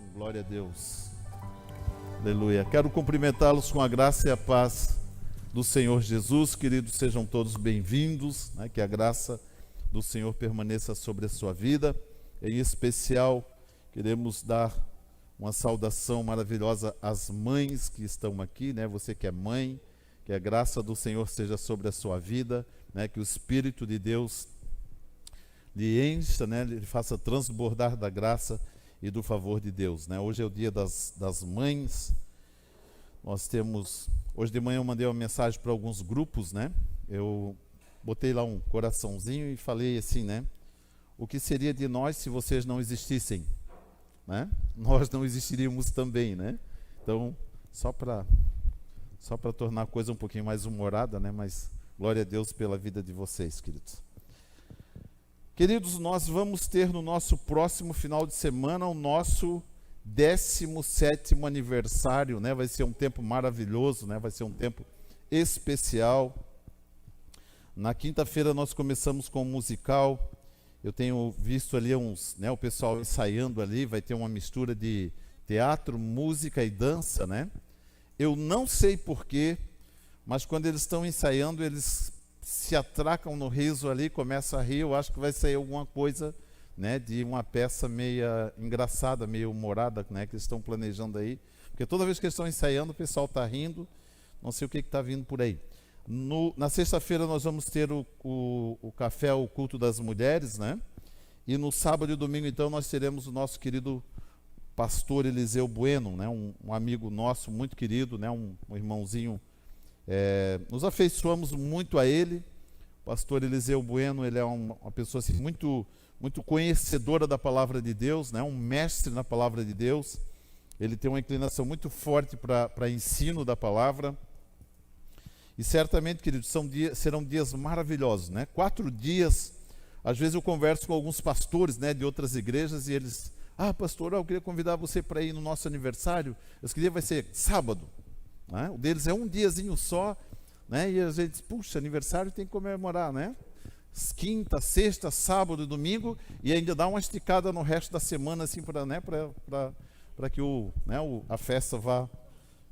Glória a Deus. Aleluia. Quero cumprimentá-los com a graça e a paz do Senhor Jesus. Queridos, sejam todos bem-vindos, né? Que a graça do Senhor permaneça sobre a sua vida. Em especial, queremos dar uma saudação maravilhosa às mães que estão aqui, né? Você que é mãe, que a graça do Senhor seja sobre a sua vida, né? Que o Espírito de Deus lhe encha, né? Lhe faça transbordar da graça e do favor de Deus, né? Hoje é o dia das mães. Nós temos... Hoje de manhã eu mandei uma mensagem para alguns grupos, né? Eu botei lá um coraçãozinho e falei assim, né? O que seria de nós se vocês não existissem, né? Nós não existiríamos também, né? Então, só para tornar a coisa um pouquinho mais humorada, né? Mas glória a Deus pela vida de vocês, queridos. Queridos, nós vamos ter no nosso próximo final de semana o nosso 17º aniversário, né? Vai ser um tempo maravilhoso, né? Vai ser um tempo especial. Na quinta-feira nós começamos com um musical. Eu tenho visto ali o pessoal ensaiando ali, vai ter uma mistura de teatro, música e dança, né? Eu não sei porquê, mas quando eles estão ensaiando, eles se atracam no riso ali, começam a rir. Eu acho que vai sair alguma coisa, né, de uma peça meia engraçada, meio humorada, né, que eles estão planejando aí. Porque toda vez que eles estão ensaiando, o pessoal está rindo, não sei o que está vindo por aí. Na sexta-feira nós vamos ter o café, o culto das mulheres, né? E no sábado e domingo, então, nós teremos o nosso querido pastor Eliseu Bueno, né? Um amigo nosso muito querido, né? Um irmãozinho. Nos afeiçoamos muito a ele. O pastor Eliseu Bueno, ele é uma pessoa assim, muito, muito conhecedora da palavra de Deus, né? Um mestre na palavra de Deus. Ele tem uma inclinação muito forte para ensino da palavra. E certamente, queridos, serão dias maravilhosos, né? 4 dias. Às vezes eu converso com alguns pastores, né, de outras igrejas, e eles: pastor, eu queria convidar você para ir no nosso aniversário. Esse dia vai ser sábado, né? O deles é um diazinho só, né? E a gente diz: puxa, aniversário tem que comemorar, né? Quinta, sexta, sábado e domingo, e ainda dá uma esticada no resto da semana, assim, para que a festa vá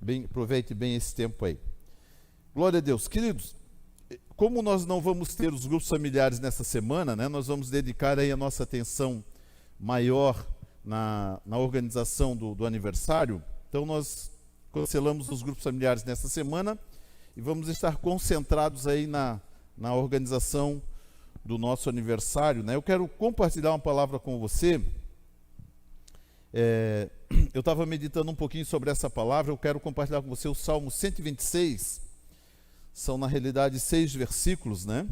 bem, aproveite bem esse tempo aí. Glória a Deus. Queridos, como nós não vamos ter os grupos familiares nessa semana, né, nós vamos dedicar aí a nossa atenção maior na organização do aniversário. Então nós cancelamos os grupos familiares nessa semana e vamos estar concentrados aí na organização do nosso aniversário, né? Eu quero compartilhar uma palavra com você. Eu estava meditando um pouquinho sobre essa palavra. Eu quero compartilhar com você o Salmo 126. São, na realidade, 6 versículos, né?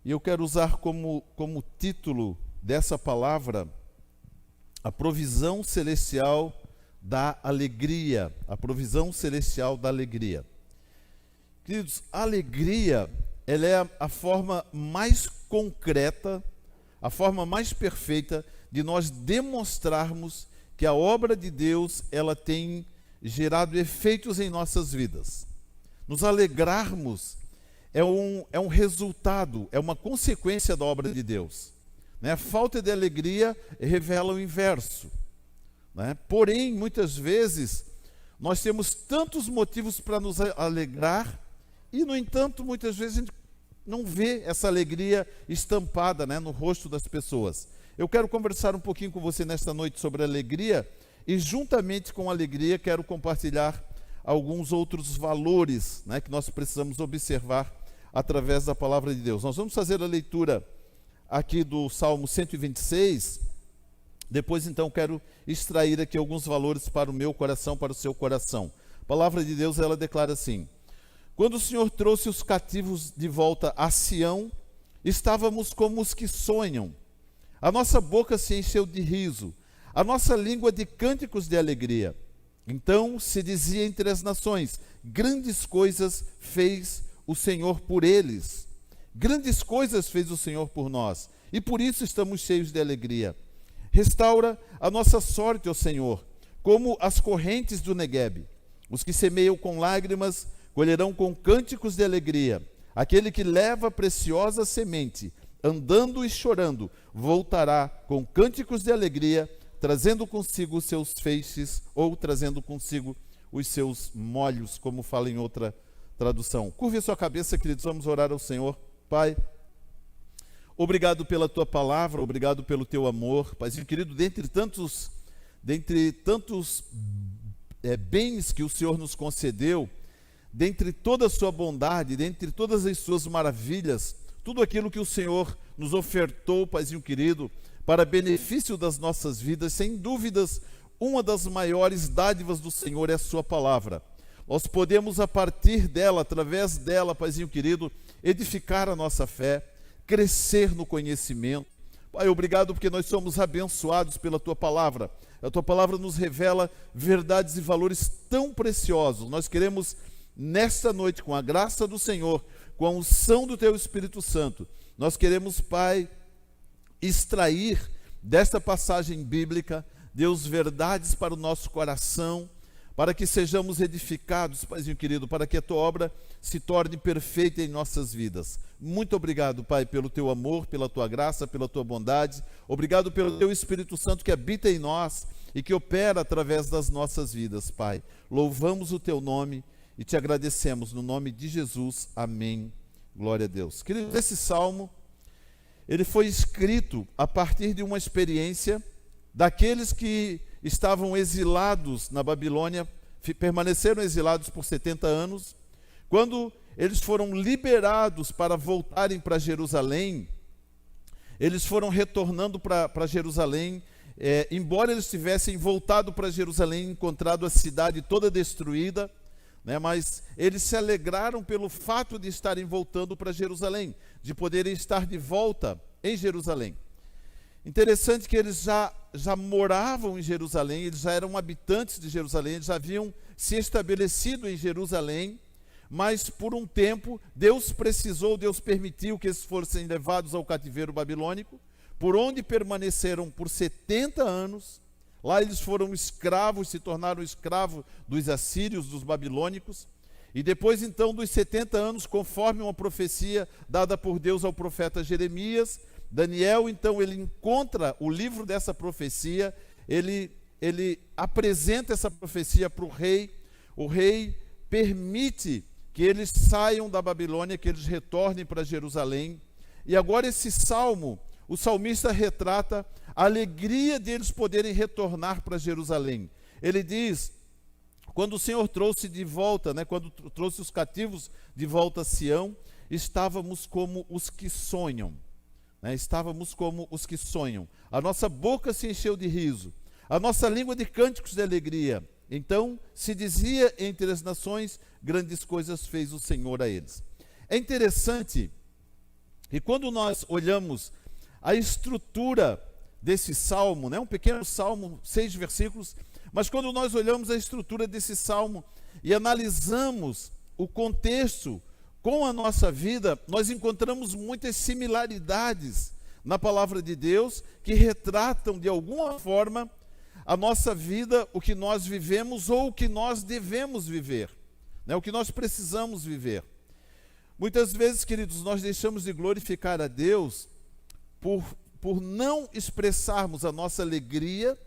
E eu quero usar como título dessa palavra a provisão celestial da alegria. A provisão celestial da alegria. Queridos, a alegria, ela é a forma mais concreta, a forma mais perfeita de nós demonstrarmos que a obra de Deus, ela tem gerado efeitos em nossas vidas. Nos alegrarmos é um resultado, é uma consequência da obra de Deus, né? A falta de alegria revela o inverso, né? Porém, muitas vezes, nós temos tantos motivos para nos alegrar e, no entanto, muitas vezes a gente não vê essa alegria estampada, né, no rosto das pessoas. Eu quero conversar um pouquinho com você nesta noite sobre alegria e, juntamente com a alegria, quero compartilhar alguns outros valores, né, que nós precisamos observar através da palavra de Deus. Nós vamos fazer a leitura aqui do Salmo 126. Depois, então, quero extrair aqui alguns valores para o meu coração, para o seu coração. A palavra de Deus, ela declara assim: quando o Senhor trouxe os cativos de volta a Sião, estávamos como os que sonham. A nossa boca se encheu de riso, a nossa língua de cânticos de alegria. Então se dizia entre as nações: grandes coisas fez o Senhor por eles. Grandes coisas fez o Senhor por nós, e por isso estamos cheios de alegria. Restaura a nossa sorte, ó Senhor, como as correntes do Neguebe. Os que semeiam com lágrimas colherão com cânticos de alegria. Aquele que leva a preciosa semente, andando e chorando, voltará com cânticos de alegria, trazendo consigo os seus feixes ou trazendo consigo os seus molhos, como fala em outra tradução. Curve a sua cabeça, queridos, vamos orar ao Senhor. Pai, obrigado pela tua palavra, obrigado pelo teu amor. Paizinho querido, dentre tantos bens que o Senhor nos concedeu, dentre toda a sua bondade, dentre todas as suas maravilhas, tudo aquilo que o Senhor nos ofertou, Paizinho querido, para benefício das nossas vidas, sem dúvidas, uma das maiores dádivas do Senhor é a sua palavra. Nós podemos, a partir dela, através dela, Paizinho querido, edificar a nossa fé, crescer no conhecimento. Pai, obrigado porque nós somos abençoados pela tua palavra. A tua palavra nos revela verdades e valores tão preciosos. Nós queremos, nesta noite, com a graça do Senhor, com a unção do teu Espírito Santo, nós queremos, Pai, extrair desta passagem bíblica, Deus, verdades para o nosso coração, para que sejamos edificados, Paizinho querido, para que a tua obra se torne perfeita em nossas vidas. Muito obrigado, Pai, pelo teu amor, pela tua graça, pela tua bondade. Obrigado pelo teu Espírito Santo que habita em nós e que opera através das nossas vidas, Pai. Louvamos o teu nome e te agradecemos no nome de Jesus. Amém. Glória a Deus. Queridos, esse salmo, ele foi escrito a partir de uma experiência daqueles que estavam exilados na Babilônia, permaneceram exilados por 70 anos. Quando eles foram liberados para voltarem para Jerusalém, eles foram retornando para Jerusalém, embora eles tivessem voltado para Jerusalém e encontrado a cidade toda destruída, mas eles se alegraram pelo fato de estarem voltando para Jerusalém, de poderem estar de volta em Jerusalém. Interessante que eles já moravam em Jerusalém, eles já eram habitantes de Jerusalém, eles já haviam se estabelecido em Jerusalém, mas por um tempo Deus permitiu que eles fossem levados ao cativeiro babilônico, por onde permaneceram por 70 anos. Lá eles foram escravos, se tornaram escravos dos assírios, dos babilônicos, e depois então dos 70 anos, conforme uma profecia dada por Deus ao profeta Jeremias, Daniel, então, ele encontra o livro dessa profecia, ele apresenta essa profecia para o rei permite que eles saiam da Babilônia, que eles retornem para Jerusalém, e agora esse salmo, o salmista retrata a alegria deles poderem retornar para Jerusalém. Ele diz, quando o Senhor trouxe de volta, quando trouxe os cativos de volta a Sião, estávamos como os que sonham. Estávamos como os que sonham. A nossa boca se encheu de riso, a nossa língua de cânticos de alegria. Então se dizia entre as nações, grandes coisas fez o Senhor a eles. É interessante, e quando nós olhamos a estrutura desse salmo, um pequeno salmo, 6 versículos, mas quando nós olhamos a estrutura desse salmo e analisamos o contexto com a nossa vida, nós encontramos muitas similaridades na palavra de Deus que retratam de alguma forma a nossa vida, o que nós vivemos ou o que nós devemos viver, o que nós precisamos viver. Muitas vezes, queridos, nós deixamos de glorificar a Deus por não expressarmos a nossa alegria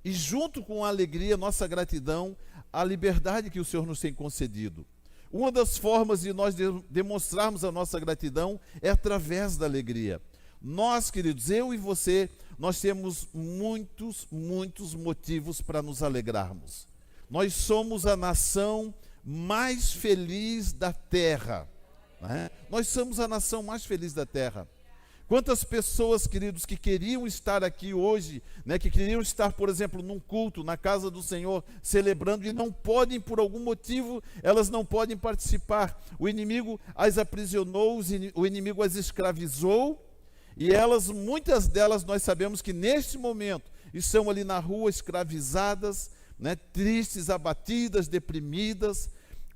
e, junto com a alegria, nossa gratidão à liberdade que o Senhor nos tem concedido. Uma das formas de nós demonstrarmos a nossa gratidão é através da alegria. Nós, queridos, eu e você, nós temos muitos motivos para nos alegrarmos. Nós somos a nação mais feliz da terra. Nós somos a nação mais feliz da terra. Quantas pessoas, queridos, que queriam estar aqui hoje, que queriam estar, por exemplo, num culto, na casa do Senhor, celebrando, e não podem, por algum motivo, elas não podem participar. O inimigo as aprisionou, o inimigo as escravizou, e muitas delas, nós sabemos que neste momento, estão ali na rua escravizadas, tristes, abatidas, deprimidas.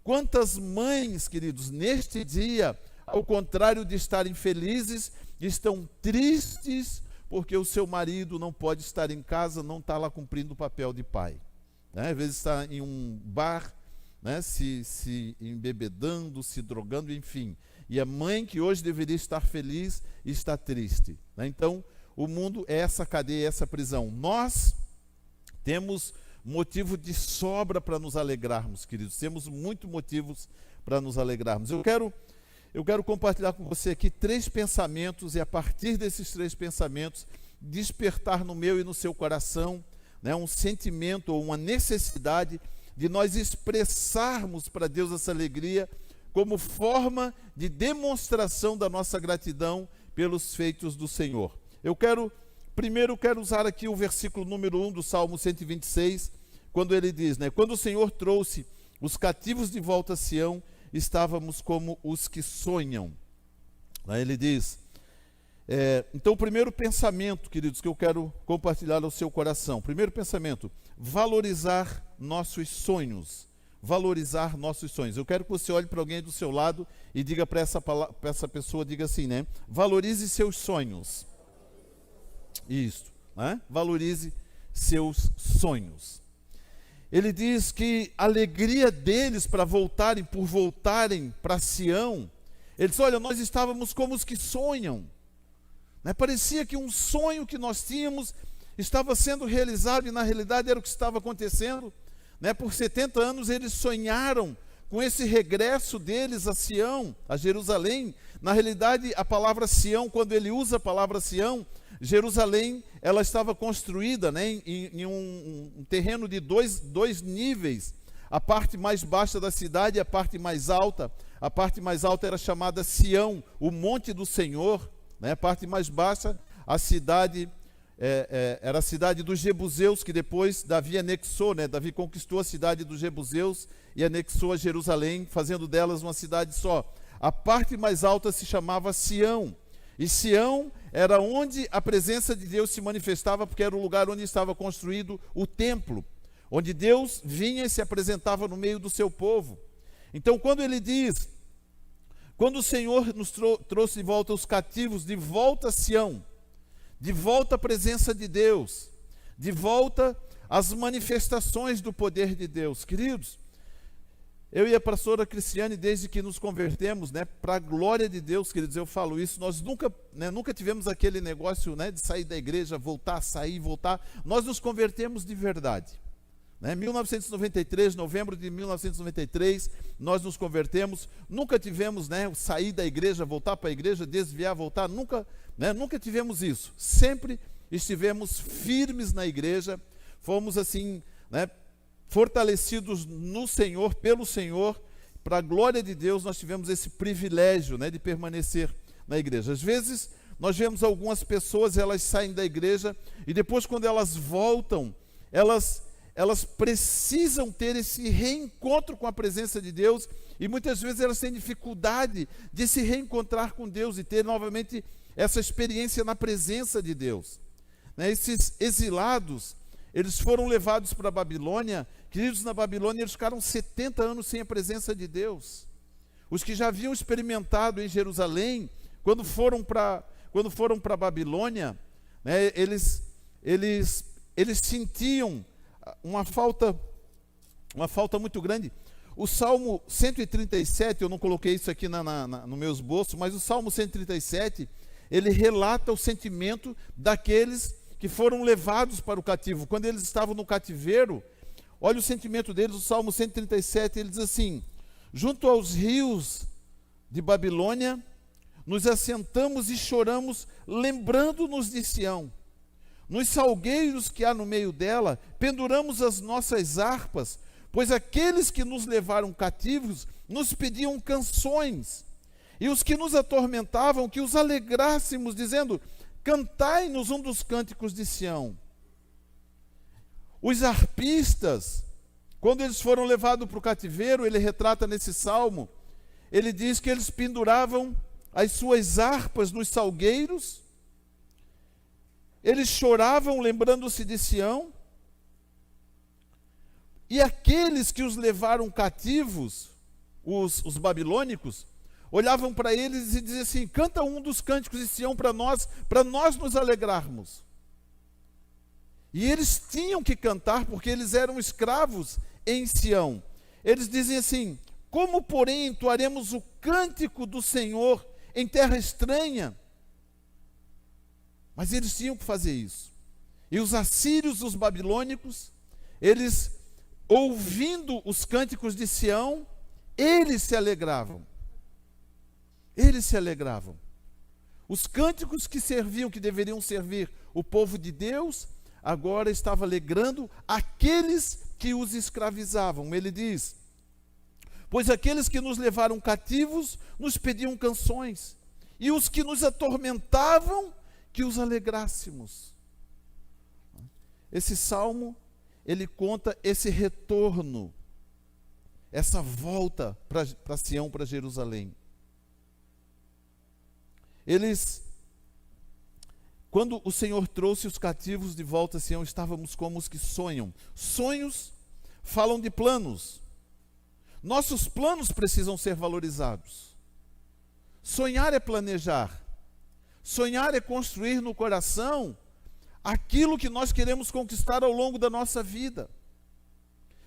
Quantas mães, queridos, neste dia, ao contrário de estarem felizes, estão tristes porque o seu marido não pode estar em casa, não está lá cumprindo o papel de pai. Às vezes está em um bar, se embebedando, se drogando, enfim. E a mãe que hoje deveria estar feliz está triste. Então, o mundo é essa cadeia, essa prisão. Nós, Temos motivo de sobra para nos alegrarmos, queridos. Temos muitos motivos para nos alegrarmos. Eu quero compartilhar com você aqui 3 pensamentos e a partir desses 3 pensamentos despertar no meu e no seu coração, né, um sentimento ou uma necessidade de nós expressarmos para Deus essa alegria como forma de demonstração da nossa gratidão pelos feitos do Senhor. Primeiro quero usar aqui o versículo número 1 do Salmo 126, quando ele diz, né, quando o Senhor trouxe os cativos de volta a Sião, estávamos como os que sonham. Aí ele diz, então o primeiro pensamento, queridos, que eu quero compartilhar ao seu coração, primeiro pensamento, valorizar nossos sonhos. Valorizar nossos sonhos. Eu quero que você olhe para alguém do seu lado e diga para essa pessoa, diga assim, né? Valorize seus sonhos. Isso, né? Valorize seus sonhos. Ele diz que a alegria deles por voltarem para Sião, ele diz, olha, nós estávamos como os que sonham, né? Parecia que um sonho que nós tínhamos estava sendo realizado e na realidade era o que estava acontecendo, né? Por 70 anos eles sonharam com esse regresso deles a Sião, a Jerusalém. Na realidade, a palavra Sião, quando ele usa a palavra Sião, Jerusalém, ela estava construída, né, em um terreno de dois níveis. A parte mais baixa da cidade e a parte mais alta. A parte mais alta era chamada Sião, o monte do Senhor, né? A parte mais baixa, a cidade... era a cidade dos Jebuseus, que depois Davi anexou, né? Davi conquistou a cidade dos Jebuseus e anexou a Jerusalém, fazendo delas uma cidade só. A parte mais alta se chamava Sião, e Sião era onde a presença de Deus se manifestava, porque era o lugar onde estava construído o templo, onde Deus vinha e se apresentava no meio do seu povo. Então, quando ele diz, quando o Senhor nos trouxe de volta os cativos, de volta a Sião, de volta à presença de Deus, de volta às manifestações do poder de Deus. Queridos, eu e a pastora Cristiane, desde que nos convertemos, né, para a glória de Deus, queridos, eu falo isso, nós nunca tivemos aquele negócio, né, de sair da igreja, voltar, sair, voltar. Nós nos convertemos de verdade. Né? 1993, novembro de 1993, nós nos convertemos, nunca tivemos, né, sair da igreja, voltar para a igreja, desviar, voltar, nunca tivemos isso. Sempre estivemos firmes na igreja, fomos assim, né, fortalecidos no Senhor, pelo Senhor, para a glória de Deus, nós tivemos esse privilégio, né, de permanecer na igreja. Às vezes, nós vemos algumas pessoas, elas saem da igreja, e depois quando elas voltam, elas precisam ter esse reencontro com a presença de Deus, e muitas vezes elas têm dificuldade de se reencontrar com Deus, e ter novamente essa experiência na presença de Deus. Né? Esses exilados, eles foram levados para a Babilônia. Queridos, na Babilônia eles ficaram 70 anos sem a presença de Deus. Os que já haviam experimentado em Jerusalém, quando foram para a Babilônia, né, eles sentiam uma falta muito grande. O Salmo 137, eu não coloquei isso aqui no meu esboço, mas o Salmo 137, ele relata o sentimento daqueles que foram levados para o cativo. Quando eles estavam no cativeiro, olha o sentimento deles. O Salmo 137, ele diz assim: junto aos rios de Babilônia, nos assentamos e choramos, lembrando-nos de Sião. Nos salgueiros que há no meio dela, penduramos as nossas harpas, pois aqueles que nos levaram cativos nos pediam canções, e os que nos atormentavam, que os alegrássemos, dizendo: cantai-nos um dos cânticos de Sião. Os arpistas, quando eles foram levados para o cativeiro, ele retrata nesse salmo, ele diz que eles penduravam as suas harpas nos salgueiros, eles choravam lembrando-se de Sião, e aqueles que os levaram cativos, os babilônicos, olhavam para eles e diziam assim: canta um dos cânticos de Sião para nós nos alegrarmos. E eles tinham que cantar, porque eles eram escravos em Sião. Eles dizem assim: como, porém, entoaremos o cântico do Senhor em terra estranha? Mas eles tinham que fazer isso. E os assírios, os babilônicos, eles, ouvindo os cânticos de Sião, eles se alegravam. Eles se alegravam. Os cânticos que serviam, que deveriam servir o povo de Deus, agora estava alegrando aqueles que os escravizavam. Ele diz: pois aqueles que nos levaram cativos nos pediam canções, e os que nos atormentavam, que os alegrássemos. Esse salmo, ele conta esse retorno, essa volta para Sião, para Jerusalém. Quando o Senhor trouxe os cativos de volta a Sião, estávamos como os que sonham. Sonhos falam de planos. Nossos planos precisam ser valorizados. Sonhar é planejar. Sonhar é construir no coração aquilo que nós queremos conquistar ao longo da nossa vida.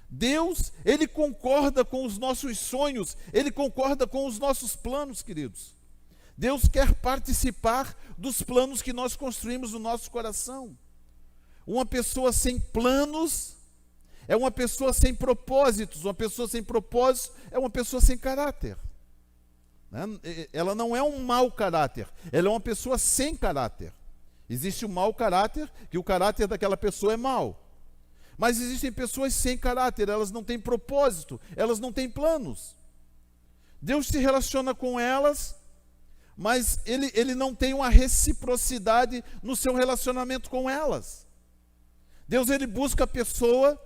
Deus, Ele concorda com os nossos sonhos, Ele concorda com os nossos planos, queridos. Deus quer participar dos planos que nós construímos no nosso coração. Uma pessoa sem planos é uma pessoa sem propósitos. Uma pessoa sem propósitos é uma pessoa sem caráter. Ela não é um mau caráter, ela é uma pessoa sem caráter. Existe o mau caráter, que o caráter daquela pessoa é mau. Mas existem pessoas sem caráter, elas não têm propósito, elas não têm planos. Deus se relaciona com elas, mas ele não tem uma reciprocidade no seu relacionamento com elas. Deus, ele busca a pessoa,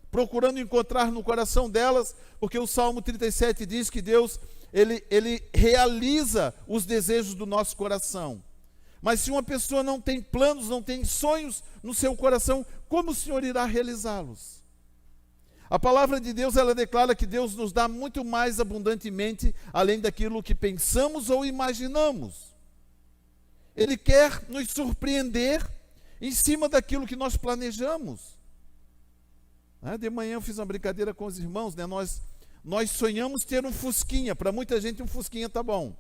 procurando encontrar no coração delas, porque o Salmo 37 diz que Deus, ele realiza os desejos do nosso coração. Mas se uma pessoa não tem planos, não tem sonhos no seu coração, como o Senhor irá realizá-los? A palavra de Deus, ela declara que Deus nos dá muito mais abundantemente, além daquilo que pensamos ou imaginamos. Ele quer nos surpreender em cima daquilo que nós planejamos. De manhã eu fiz uma brincadeira com os irmãos, nós sonhamos ter um fusquinha. Para muita gente um fusquinha está bom,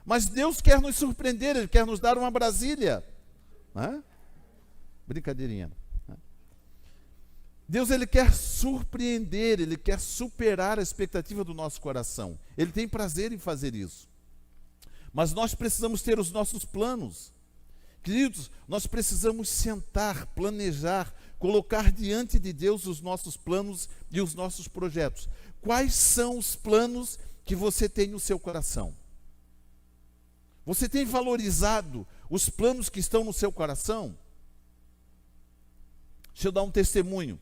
mas Deus quer nos surpreender, Ele quer nos dar uma Brasília. Brincadeirinha. Deus, ele quer surpreender, ele quer superar a expectativa do nosso coração. Ele tem prazer em fazer isso. Mas nós precisamos ter os nossos planos. Queridos, nós precisamos sentar, planejar, colocar diante de Deus os nossos planos e os nossos projetos. Quais são os planos que você tem no seu coração? Você tem valorizado os planos que estão no seu coração? Deixa eu dar um testemunho.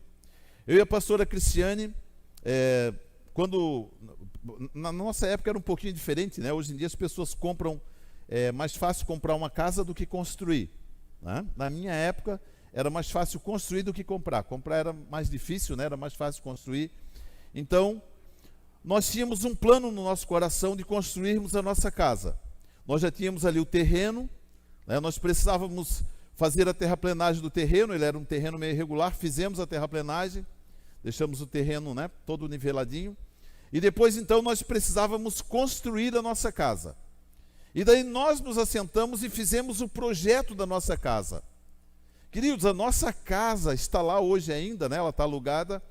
Eu e a pastora Cristiane, quando na nossa época era um pouquinho diferente, Hoje em dia as pessoas compram, é mais fácil comprar uma casa do que construir, Na minha época era mais fácil construir do que comprar. Comprar era mais difícil, Era mais fácil construir. Então, nós tínhamos um plano no nosso coração de construirmos a nossa casa. Nós já tínhamos ali o terreno, Nós precisávamos fazer a terraplenagem do terreno. Ele era um terreno meio irregular, fizemos a terraplenagem, deixamos o terreno, todo niveladinho, e depois então nós precisávamos construir a nossa casa. E daí nós nos assentamos e fizemos o projeto da nossa casa. Queridos, a nossa casa está lá hoje ainda, ela está alugada.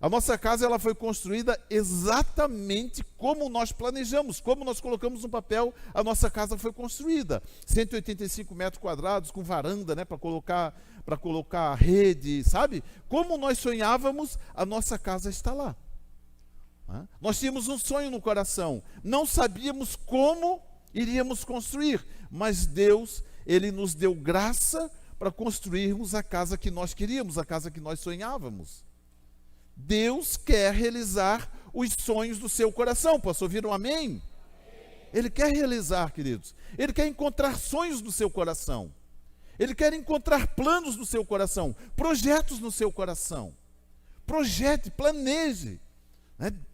A nossa casa, ela foi construída exatamente como nós planejamos, como nós colocamos no papel. A nossa casa foi construída, 185 metros quadrados, com varanda, para colocar rede, sabe? Como nós sonhávamos, a nossa casa está lá. Nós tínhamos um sonho no coração, não sabíamos como iríamos construir, mas Deus, Ele nos deu graça para construirmos a casa que nós queríamos, a casa que nós sonhávamos. Deus quer realizar os sonhos do seu coração. Posso ouvir um amém? Ele quer realizar, queridos. Ele quer encontrar sonhos no seu coração. Ele quer encontrar planos no seu coração, projetos no seu coração. Projete, planeje,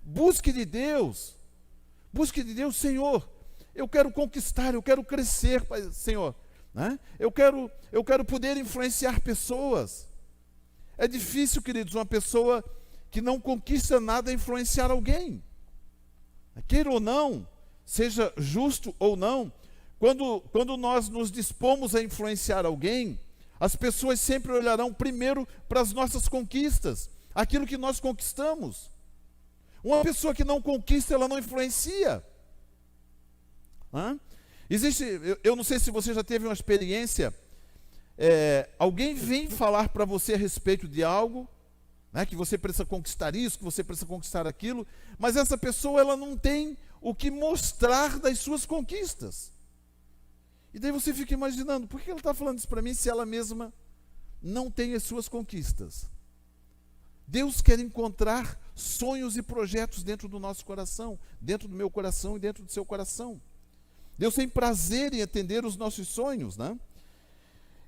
busque de Deus. Busque de Deus, Senhor, eu quero conquistar, eu quero crescer, Senhor. Eu quero poder influenciar pessoas. É difícil, queridos, uma pessoa que não conquista nada influenciar alguém. Queira ou não, seja justo ou não, quando nós nos dispomos a influenciar alguém, As pessoas sempre olharão primeiro para as nossas conquistas, aquilo que nós conquistamos. Uma pessoa que não conquista, ela não influencia. Eu não sei se você já teve uma experiência, alguém vem falar para você a respeito de algo, né, que você precisa conquistar isso, que você precisa conquistar aquilo, mas essa pessoa ela não tem o que mostrar das suas conquistas. E daí você fica imaginando, por que ela está falando isso para mim se ela mesma não tem as suas conquistas? Deus quer encontrar sonhos e projetos dentro do nosso coração, dentro do meu coração e dentro do seu coração. Deus tem prazer em atender os nossos sonhos, né?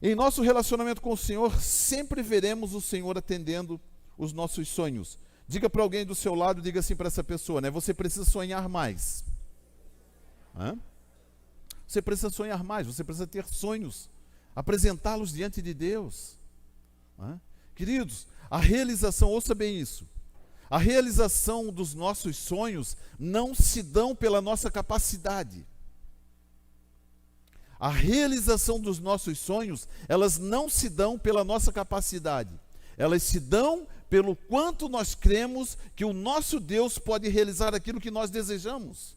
Em nosso relacionamento com o Senhor, sempre veremos o Senhor atendendo os nossos sonhos. Diga para alguém do seu lado, diga assim para essa pessoa, né? Você precisa sonhar mais. Você precisa sonhar mais, você precisa ter sonhos, apresentá-los diante de Deus. Queridos, a realização, ouça bem isso, a realização dos nossos sonhos não se dão pela nossa capacidade. A realização dos nossos sonhos, elas não se dão pela nossa capacidade. Elas se dão pelo quanto nós cremos que o nosso Deus pode realizar aquilo que nós desejamos.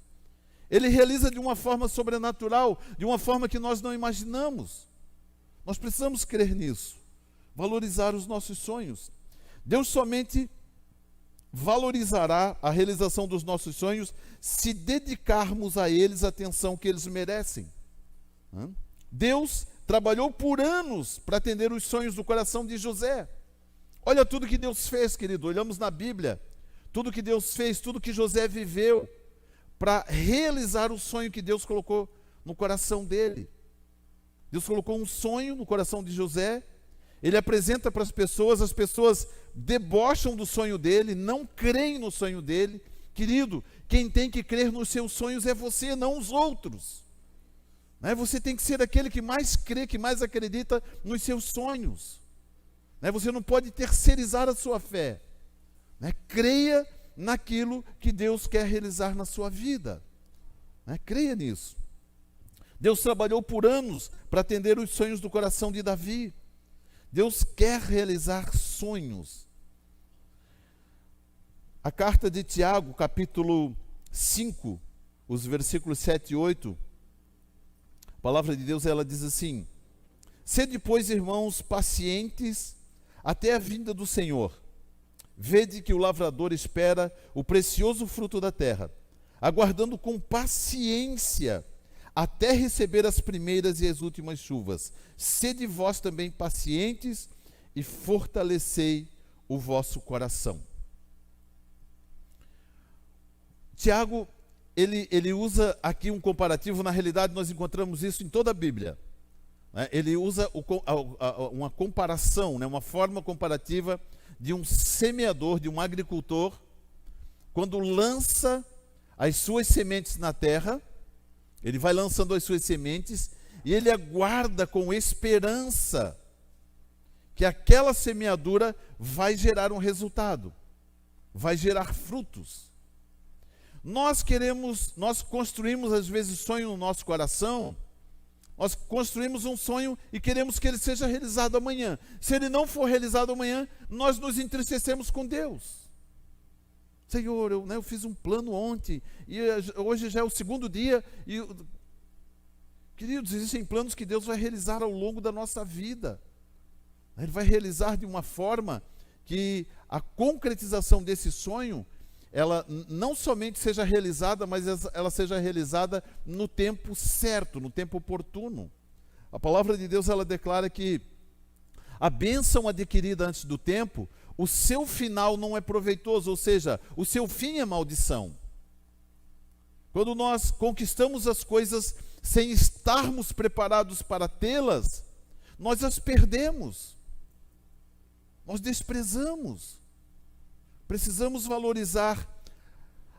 Ele realiza de uma forma sobrenatural, de uma forma que nós não imaginamos. Nós precisamos crer nisso, valorizar os nossos sonhos. Deus somente valorizará a realização dos nossos sonhos se dedicarmos a eles a atenção que eles merecem. Deus trabalhou por anos para atender os sonhos do coração de José. Olha tudo que Deus fez, querido. Olhamos na Bíblia, tudo que Deus fez, tudo que José viveu para realizar o sonho que Deus colocou no coração dele. Deus colocou um sonho no coração de José, ele apresenta para as pessoas debocham do sonho dele, não creem no sonho dele. Querido, quem tem que crer nos seus sonhos é você, não os outros. Você tem que ser aquele que mais crê, que mais acredita nos seus sonhos. Você não pode terceirizar a sua fé. Creia naquilo que Deus quer realizar na sua vida. Creia nisso. Deus trabalhou por anos para atender os sonhos do coração de Davi. Deus quer realizar sonhos. A carta de Tiago, capítulo 5, os versículos 7 e 8, a palavra de Deus, ela diz assim: sede, pois, irmãos, pacientes até a vinda do Senhor. Vede que o lavrador espera o precioso fruto da terra, aguardando com paciência até receber as primeiras e as últimas chuvas. Sede vós também pacientes e fortalecei o vosso coração. Tiago, ele usa aqui um comparativo. Na realidade nós encontramos isso em toda a Bíblia. Ele usa uma comparação, uma forma comparativa de um semeador, de um agricultor, quando lança as suas sementes na terra. Ele vai lançando as suas sementes e ele aguarda com esperança que aquela semeadura vai gerar um resultado, vai gerar frutos. Nós construímos às vezes sonho no nosso coração, nós construímos um sonho e queremos que ele seja realizado amanhã. Se ele não for realizado amanhã, nós nos entristecemos com Deus. Senhor, eu fiz um plano ontem, e hoje já é o segundo dia. Queridos, existem planos que Deus vai realizar ao longo da nossa vida. Ele vai realizar de uma forma que a concretização desse sonho, ela não somente seja realizada, mas ela seja realizada no tempo certo, no tempo oportuno. A palavra de Deus, ela declara que a bênção adquirida antes do tempo, o seu final não é proveitoso, ou seja, o seu fim é maldição. Quando nós conquistamos as coisas sem estarmos preparados para tê-las, nós as perdemos, nós desprezamos. Precisamos valorizar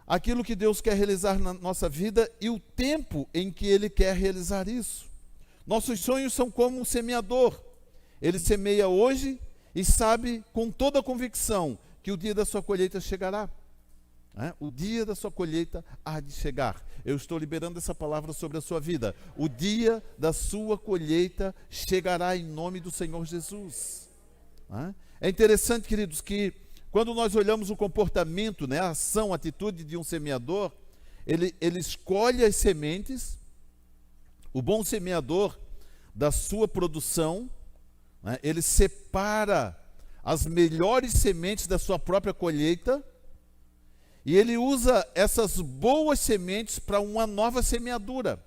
aquilo que Deus quer realizar na nossa vida e o tempo em que Ele quer realizar isso. Nossos sonhos são como um semeador. Ele semeia hoje e sabe com toda a convicção que o dia da sua colheita chegará. O dia da sua colheita há de chegar. Eu estou liberando essa palavra sobre a sua vida. O dia da sua colheita chegará em nome do Senhor Jesus. É interessante, queridos, que quando nós olhamos o comportamento, a ação, a atitude de um semeador, ele escolhe as sementes. O bom semeador da sua produção, ele separa as melhores sementes da sua própria colheita e ele usa essas boas sementes para uma nova semeadura.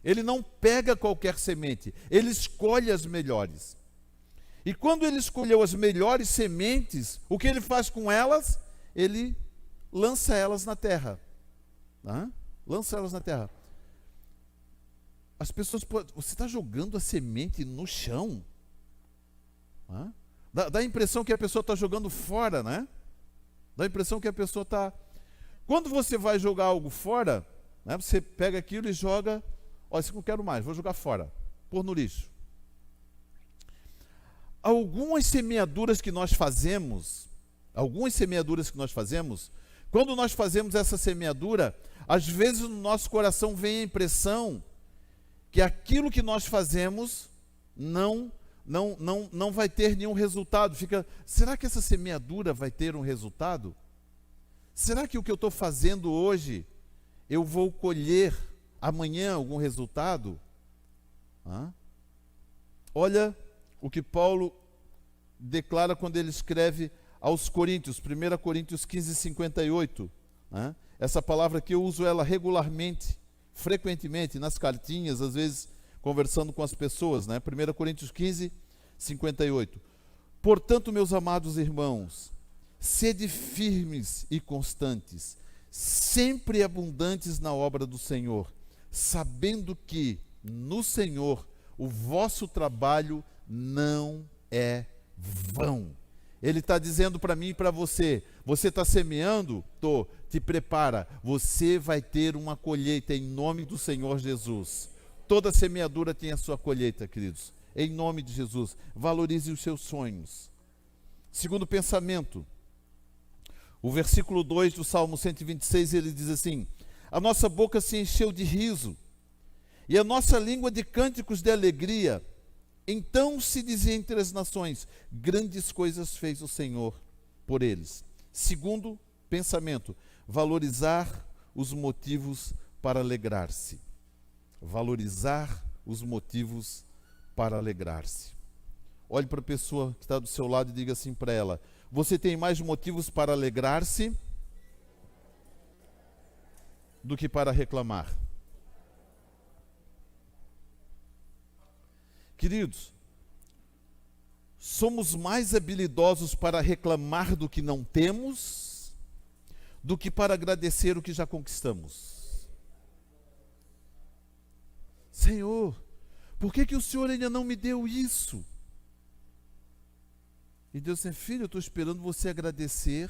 Ele não pega qualquer semente, ele escolhe as melhores. E quando ele escolheu as melhores sementes, o que ele faz com elas? Ele lança elas na terra. Lança elas na terra. As pessoas podem... Você está jogando a semente no chão? Dá a impressão que a pessoa está jogando fora, né? Dá a impressão que a pessoa está... Quando você vai jogar algo fora, você pega aquilo e joga... Olha, isso não quero mais, vou jogar fora. Pôr no lixo. Algumas semeaduras que nós fazemos, quando nós fazemos essa semeadura, às vezes no nosso coração vem a impressão que aquilo que nós fazemos não vai ter nenhum resultado. Será que essa semeadura vai ter um resultado? Será que o que eu estou fazendo hoje, eu vou colher amanhã algum resultado? Olha o que Paulo declara quando ele escreve aos Coríntios, 1 Coríntios 15, 58. Essa palavra aqui eu uso ela regularmente, frequentemente, nas cartinhas, às vezes conversando com as pessoas. 1 Coríntios 15, 58. Portanto, meus amados irmãos, sede firmes e constantes, sempre abundantes na obra do Senhor, sabendo que no Senhor o vosso trabalho não é vão. Ele está dizendo para mim e para você, você está semeando? Te prepara, você vai ter uma colheita em nome do Senhor Jesus. Toda semeadura tem a sua colheita, queridos, em nome de Jesus. Valorize os seus sonhos. Segundo pensamento, o versículo 2 do Salmo 126, ele diz assim: a nossa boca se encheu de riso e a nossa língua de cânticos de alegria. Então se dizia entre as nações, grandes coisas fez o Senhor por eles. Segundo pensamento, valorizar os motivos para alegrar-se. Valorizar os motivos para alegrar-se. Olhe para a pessoa que está do seu lado e diga assim para ela: você tem mais motivos para alegrar-se do que para reclamar. Queridos, somos mais habilidosos para reclamar do que não temos do que para agradecer o que já conquistamos. Senhor, por que o Senhor ainda não me deu isso? E Deus disse: filho, eu estou esperando você agradecer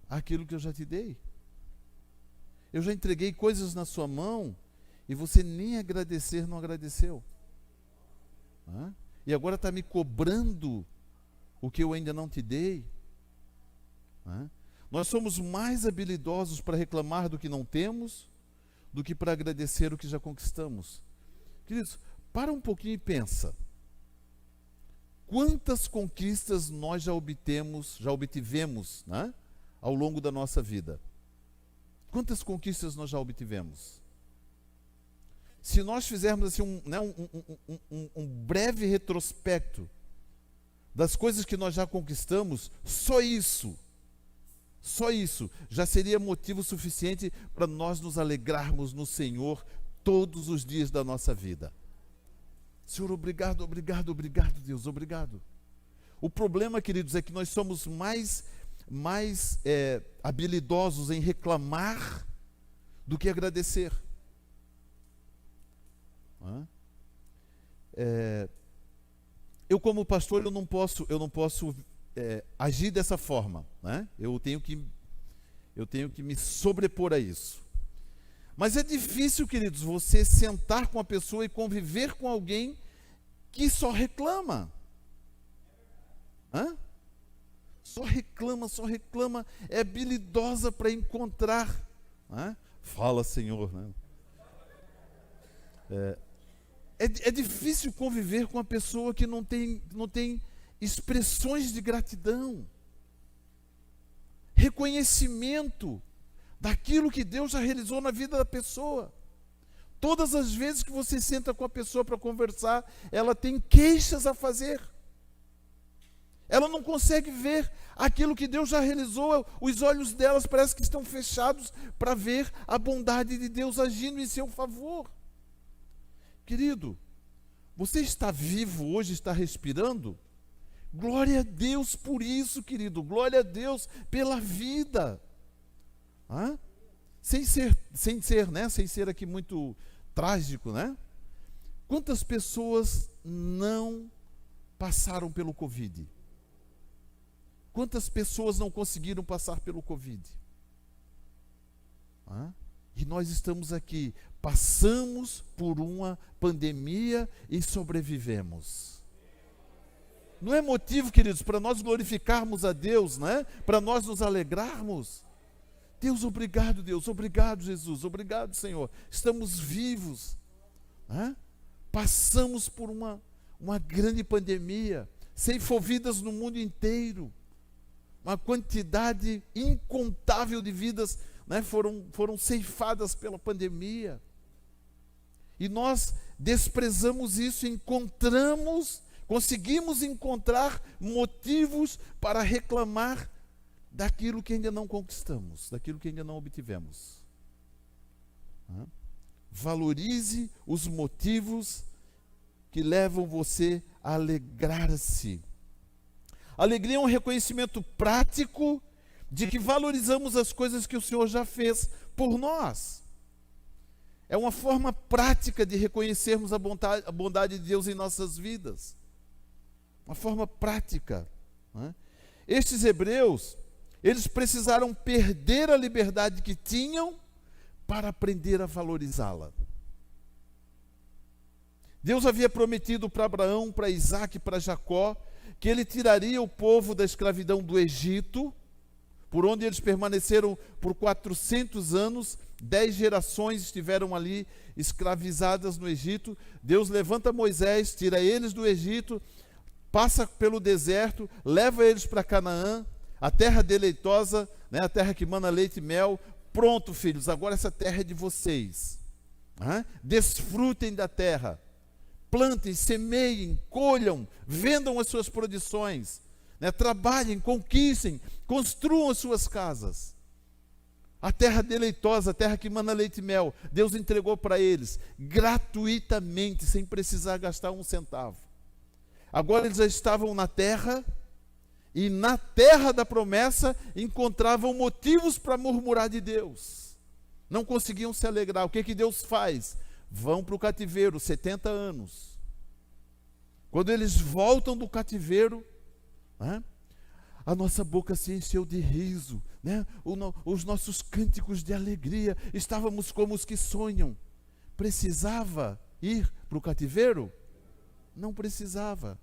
aquilo que eu já te dei. Eu já entreguei coisas na sua mão e você nem agradecer não agradeceu. E agora está me cobrando o que eu ainda não te dei. Nós somos mais habilidosos para reclamar do que não temos do que para agradecer o que já conquistamos. Queridos, para um pouquinho e pensa. Quantas conquistas nós já obtivemos ao longo da nossa vida? Quantas conquistas nós já obtivemos? Se nós fizermos assim um breve retrospecto das coisas que nós já conquistamos, só isso já seria motivo suficiente para nós nos alegrarmos no Senhor todos os dias da nossa vida. Senhor, obrigado, obrigado, obrigado, Deus, obrigado. O problema, queridos, é que nós somos mais habilidosos em reclamar do que agradecer. Eu como pastor, eu não posso agir dessa forma, Eu tenho que me sobrepor a isso. Mas é difícil, queridos, você sentar com a pessoa e conviver com alguém que só reclama. só reclama, é habilidosa para encontrar, né? Fala, Senhor, né? É difícil conviver com uma pessoa que não tem expressões de gratidão, reconhecimento daquilo que Deus já realizou na vida da pessoa. Todas as vezes que você senta com a pessoa para conversar, ela tem queixas a fazer. Ela não consegue ver aquilo que Deus já realizou, os olhos delas parecem que estão fechados para ver a bondade de Deus agindo em seu favor. Querido, você está vivo hoje, está respirando? Glória a Deus por isso, querido. Glória a Deus pela vida. Sem ser aqui muito trágico, né? Quantas pessoas não passaram pelo Covid? Quantas pessoas não conseguiram passar pelo Covid? E nós estamos aqui, passamos por uma pandemia e sobrevivemos. Não é motivo, queridos, para nós glorificarmos a Deus, né? Para nós nos alegrarmos. Deus, obrigado, Jesus, obrigado, Senhor. Estamos vivos. Passamos por uma grande pandemia, ceifou vidas no mundo inteiro. Uma quantidade incontável de vidas, né, foram ceifadas pela pandemia. E nós desprezamos isso, conseguimos encontrar motivos para reclamar daquilo que ainda não conquistamos, daquilo que ainda não obtivemos. Valorize os motivos que levam você a alegrar-se. Alegria é um reconhecimento prático de que valorizamos as coisas que o Senhor já fez por nós. É uma forma prática de reconhecermos a bondade de Deus em nossas vidas. Uma forma prática. Estes hebreus, eles precisaram perder a liberdade que tinham para aprender a valorizá-la. Deus havia prometido para Abraão, para Isaac, para Jacó, que ele tiraria o povo da escravidão do Egito, por onde eles permaneceram por 400 anos, 10 gerações estiveram ali escravizadas no Egito. Deus levanta Moisés, tira eles do Egito, passa pelo deserto, leva eles para Canaã, a terra deleitosa, né, a terra que mana leite e mel. Pronto, filhos, agora essa terra é de vocês. Desfrutem da terra. Plantem, semeiem, colham, vendam as suas produções, né? Trabalhem, conquistem, construam as suas casas. A terra deleitosa, a terra que mana leite e mel, Deus entregou para eles gratuitamente, sem precisar gastar um centavo. Agora eles já estavam na terra, e na terra da promessa encontravam motivos para murmurar de Deus. Não conseguiam se alegrar. O que Deus faz? Vão para o cativeiro, 70 anos. Quando eles voltam do cativeiro, a nossa boca se encheu de riso, né? Os nossos cânticos de alegria, estávamos como os que sonham. Precisava ir para o cativeiro? Não precisava.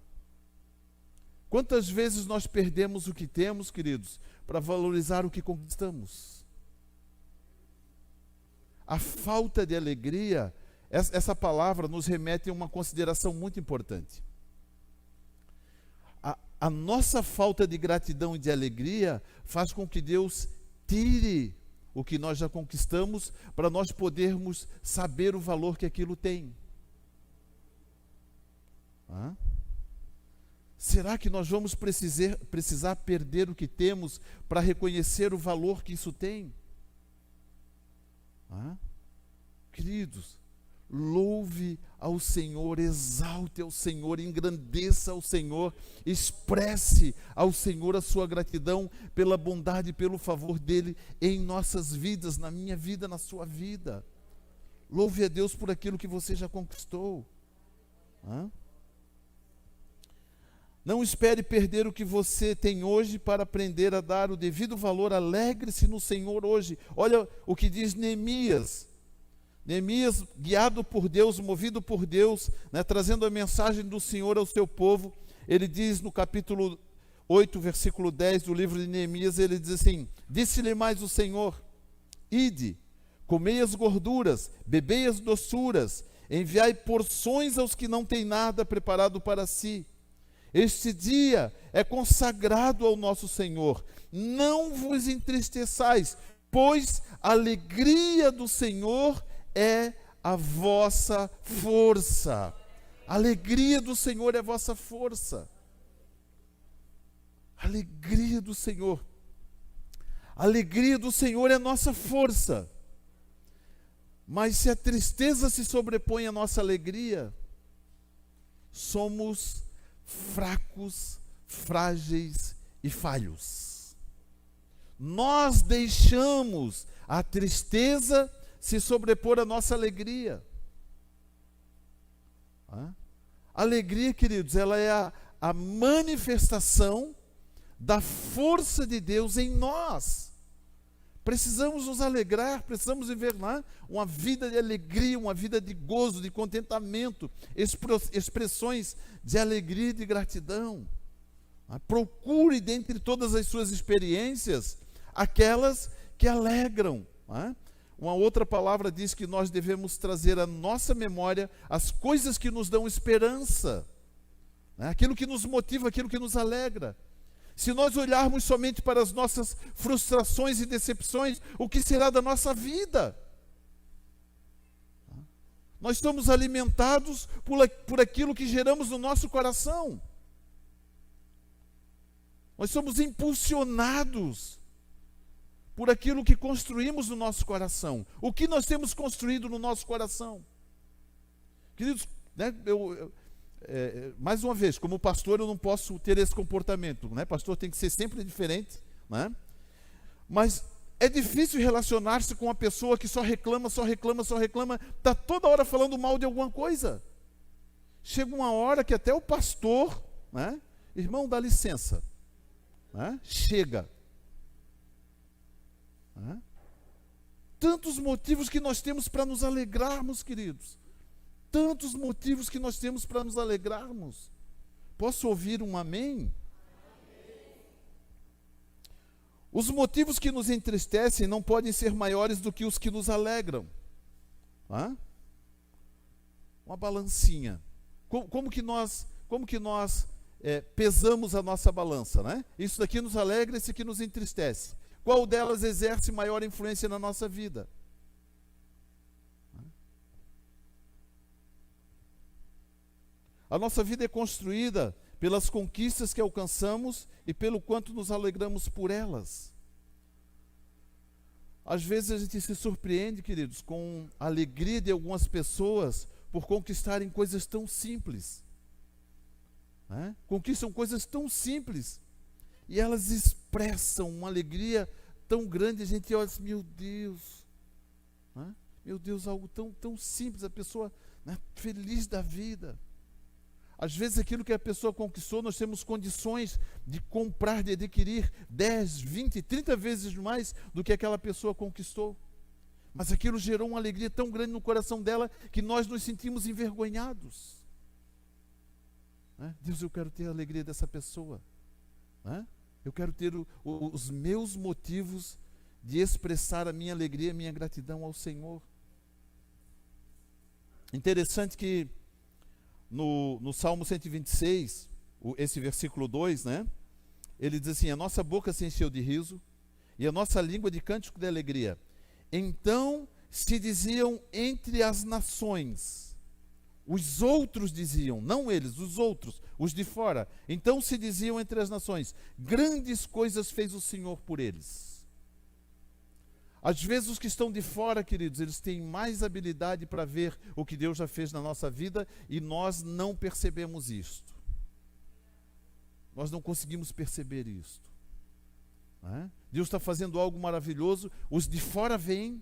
Quantas vezes nós perdemos o que temos, queridos, para valorizar o que conquistamos? A falta de alegria, essa palavra nos remete a uma consideração muito importante. A nossa falta de gratidão e de alegria faz com que Deus tire o que nós já conquistamos para nós podermos saber o valor que aquilo tem. Será que nós vamos precisar perder o que temos para reconhecer o valor que isso tem? Queridos, louve ao Senhor, exalte ao Senhor, engrandeça ao Senhor, expresse ao Senhor a sua gratidão pela bondade e pelo favor dele em nossas vidas, na minha vida, na sua vida. Louve a Deus por aquilo que você já conquistou. Não espere perder o que você tem hoje para aprender a dar o devido valor. Alegre-se no Senhor hoje. Olha o que diz Neemias. Neemias, guiado por Deus, movido por Deus, né, trazendo a mensagem do Senhor ao seu povo. Ele diz no capítulo 8, versículo 10 do livro de Neemias, ele diz assim: disse-lhe mais o Senhor: ide, comei as gorduras, bebei as doçuras, enviai porções aos que não têm nada preparado para si. Este dia é consagrado ao nosso Senhor. Não vos entristeçais, pois a alegria do Senhor é a vossa força. A alegria do Senhor é a vossa força. A alegria do Senhor. A alegria do Senhor é a nossa força. Mas se a tristeza se sobrepõe à nossa alegria, somos fracos, frágeis e falhos. Nós deixamos a tristeza se sobrepor à nossa alegria. A alegria, queridos, ela é a manifestação da força de Deus em nós. Precisamos nos alegrar, precisamos viver uma vida de alegria, uma vida de gozo, de contentamento, expressões de alegria e de gratidão. Procure dentre todas as suas experiências aquelas que alegram. Uma outra palavra diz que nós devemos trazer à nossa memória as coisas que nos dão esperança, aquilo que nos motiva, aquilo que nos alegra. Se nós olharmos somente para as nossas frustrações e decepções, o que será da nossa vida? Nós somos alimentados por aquilo que geramos no nosso coração. Nós somos impulsionados por aquilo que construímos no nosso coração. O que nós temos construído no nosso coração? Queridos, mais uma vez, como pastor eu não posso ter esse comportamento, pastor tem que ser sempre diferente, mas é difícil relacionar-se com uma pessoa que só reclama, está toda hora falando mal de alguma coisa. Chega uma hora que até o pastor, irmão, dá licença, chega. Tantos motivos que nós temos para nos alegrarmos, queridos. Tantos motivos que nós temos para nos alegrarmos. Posso ouvir um amém? Os motivos que nos entristecem não podem ser maiores do que os que nos alegram. Uma balancinha. Como que nós pesamos a nossa balança, Isso daqui nos alegra, esse aqui nos entristece. Qual delas exerce maior influência na nossa vida? A nossa vida é construída pelas conquistas que alcançamos e pelo quanto nos alegramos por elas. Às vezes a gente se surpreende, queridos, com a alegria de algumas pessoas por conquistarem coisas tão simples. Conquistam coisas tão simples e elas expressam uma alegria tão grande. A gente olha assim, meu Deus, algo tão simples, a pessoa feliz da vida. Às vezes aquilo que a pessoa conquistou, nós temos condições de comprar, de adquirir 10, 20, 30 vezes mais do que aquela pessoa conquistou. Mas aquilo gerou uma alegria tão grande no coração dela que nós nos sentimos envergonhados. Deus, eu quero ter a alegria dessa pessoa. Eu quero ter os meus motivos de expressar a minha alegria, a minha gratidão ao Senhor. Interessante que no Salmo 126, esse versículo 2, ele diz assim: a nossa boca se encheu de riso e a nossa língua de cântico de alegria. Então se diziam entre as nações, os outros diziam, não eles, os outros, os de fora. Então se diziam entre as nações, grandes coisas fez o Senhor por eles. Às vezes os que estão de fora, queridos, eles têm mais habilidade para ver o que Deus já fez na nossa vida e nós não percebemos isto. Nós não conseguimos perceber isto. Deus está fazendo algo maravilhoso, os de fora veem,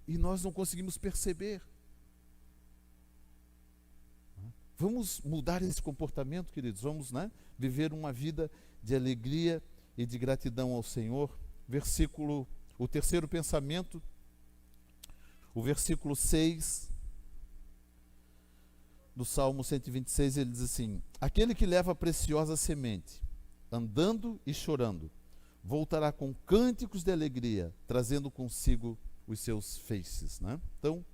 e nós não conseguimos perceber. Vamos mudar esse comportamento, queridos, vamos viver uma vida de alegria e de gratidão ao Senhor. O terceiro pensamento, o versículo 6 do Salmo 126, ele diz assim: aquele que leva a preciosa semente, andando e chorando, voltará com cânticos de alegria, trazendo consigo os seus feixes, né? Então,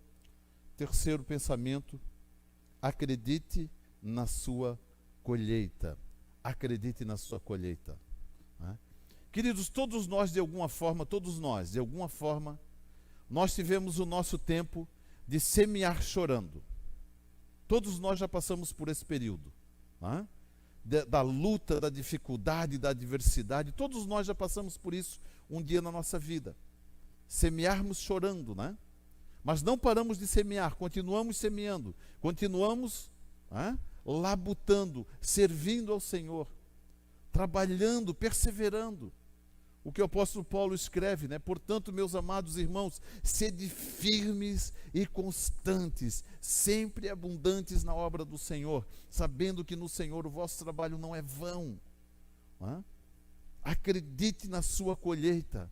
terceiro pensamento: acredite na sua colheita. Acredite na sua colheita, né? Queridos, todos nós, de alguma forma, nós tivemos o nosso tempo de semear chorando. Todos nós já passamos por esse período, né? Da luta, da dificuldade, da adversidade. Todos nós já passamos por isso um dia na nossa vida. Semearmos chorando, né? Mas não paramos de semear, continuamos semeando, continuamos, né, labutando, servindo ao Senhor, trabalhando, perseverando. O que o apóstolo Paulo escreve, né? Portanto, meus amados irmãos, sede firmes e constantes, sempre abundantes na obra do Senhor, sabendo que no Senhor o vosso trabalho não é vão. Né? Acredite na sua colheita.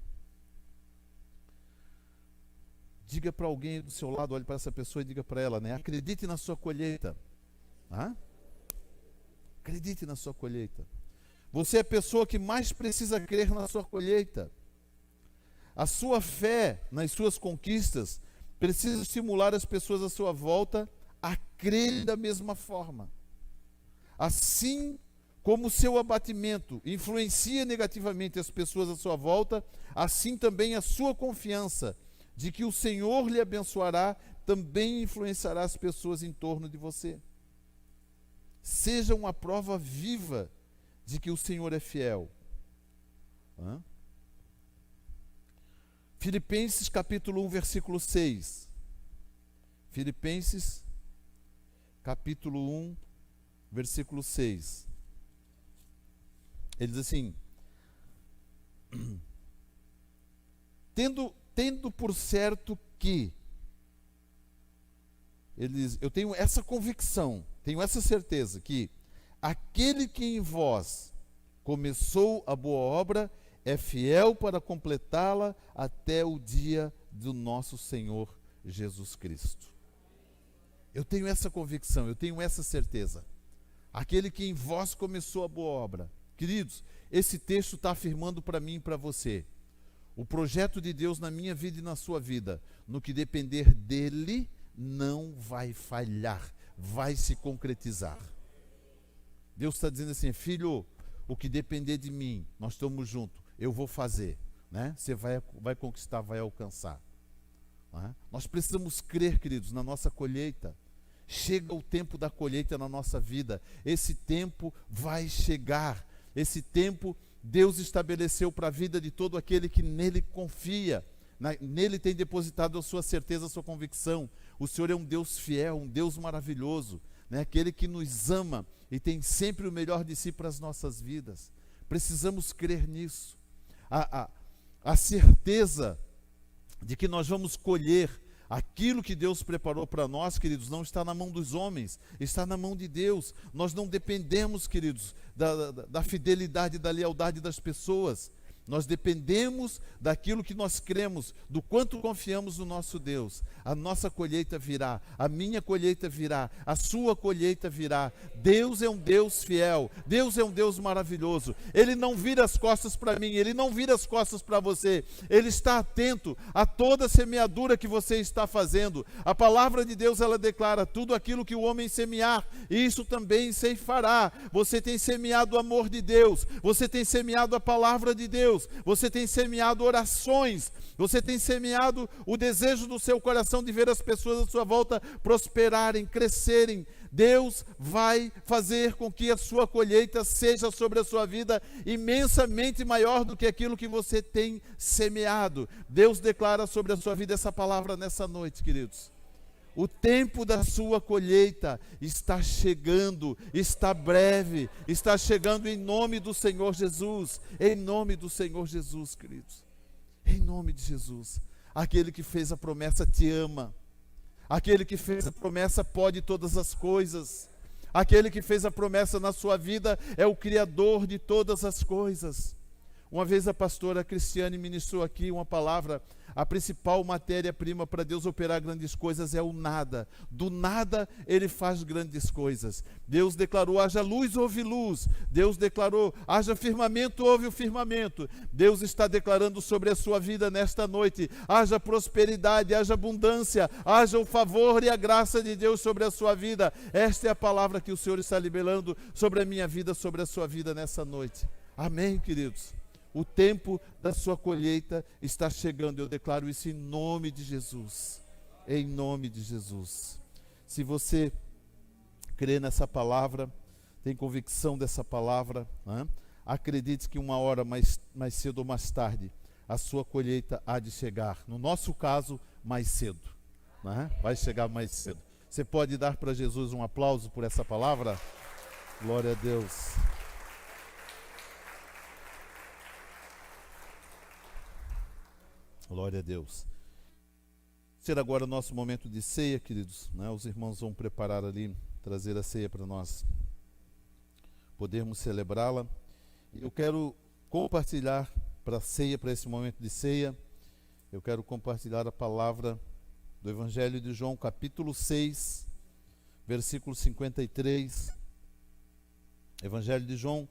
Diga para alguém do seu lado, olhe para essa pessoa e diga para ela, né? Acredite na sua colheita. Né? Acredite na sua colheita. Você é a pessoa que mais precisa crer na sua colheita. A sua fé nas suas conquistas precisa estimular as pessoas à sua volta a crerem da mesma forma. Assim como o seu abatimento influencia negativamente as pessoas à sua volta, assim também a sua confiança de que o Senhor lhe abençoará também influenciará as pessoas em torno de você. Seja uma prova viva de que o Senhor é fiel. Filipenses capítulo 1, versículo 6. Filipenses capítulo 1, versículo 6. Ele diz assim: tendo por certo que, ele diz, eu tenho essa convicção, tenho essa certeza que aquele que em vós começou a boa obra é fiel para completá-la até o dia do nosso Senhor Jesus Cristo. Eu tenho essa convicção, eu tenho essa certeza. Aquele que em vós começou a boa obra. Queridos, esse texto está afirmando para mim e para você: o projeto de Deus na minha vida e na sua vida, no que depender dele, não vai falhar, vai se concretizar. Deus está dizendo assim: filho, o que depender de mim, nós estamos juntos, eu vou fazer, né? Você vai conquistar, vai alcançar. Né? Nós precisamos crer, queridos, na nossa colheita. Chega o tempo da colheita na nossa vida, esse tempo vai chegar, esse tempo Deus estabeleceu para a vida de todo aquele que nele confia, nele tem depositado a sua certeza, a sua convicção. O Senhor é um Deus fiel, um Deus maravilhoso, né? Aquele que nos ama e tem sempre o melhor de si para as nossas vidas. Precisamos crer nisso. A certeza de que nós vamos colher aquilo que Deus preparou para nós, queridos, não está na mão dos homens, está na mão de Deus. Nós não dependemos, queridos, da fidelidade, da lealdade das pessoas. Nós dependemos daquilo que nós cremos, do quanto confiamos no nosso Deus. A nossa colheita virá, a minha colheita virá, a sua colheita virá. Deus é um Deus fiel, Deus é um Deus maravilhoso. Ele não vira as costas para mim, Ele não vira as costas para você. Ele está atento a toda a semeadura que você está fazendo. A palavra de Deus, ela declara: tudo aquilo que o homem semear, isso também ceifará. Você tem semeado o amor de Deus, você tem semeado a palavra de Deus, você tem semeado orações, você tem semeado o desejo do seu coração de ver as pessoas à sua volta prosperarem, crescerem. Deus vai fazer com que a sua colheita seja sobre a sua vida imensamente maior do que aquilo que você tem semeado. Deus declara sobre a sua vida essa palavra nessa noite, queridos. O tempo da sua colheita está chegando, está breve, está chegando em nome do Senhor Jesus, em nome do Senhor Jesus, queridos, em nome de Jesus. Aquele que fez a promessa te ama, aquele que fez a promessa pode todas as coisas, aquele que fez a promessa na sua vida é o Criador de todas as coisas. Uma vez a pastora Cristiane ministrou aqui uma palavra: a principal matéria-prima para Deus operar grandes coisas é o nada. Do nada Ele faz grandes coisas. Deus declarou: haja luz, houve luz. Deus declarou: haja firmamento, houve o firmamento. Deus está declarando sobre a sua vida nesta noite: haja prosperidade, haja abundância, haja o favor e a graça de Deus sobre a sua vida. Esta é a palavra que o Senhor está liberando sobre a minha vida, sobre a sua vida nessa noite. Amém, queridos? O tempo da sua colheita está chegando. Eu declaro isso em nome de Jesus. Em nome de Jesus. Se você crê nessa palavra, tem convicção dessa palavra, né? Acredite que uma hora mais cedo ou mais tarde, a sua colheita há de chegar. No nosso caso, mais cedo, né? Vai chegar mais cedo. Você pode dar para Jesus um aplauso por essa palavra? Glória a Deus. Glória a Deus. Ser agora o nosso momento de ceia, queridos, né? Os irmãos vão preparar ali, trazer a ceia para nós podermos celebrá-la. Eu quero compartilhar para a ceia, para esse momento de ceia, eu quero compartilhar a palavra do Evangelho de João, capítulo 6, versículo 53. Evangelho de João,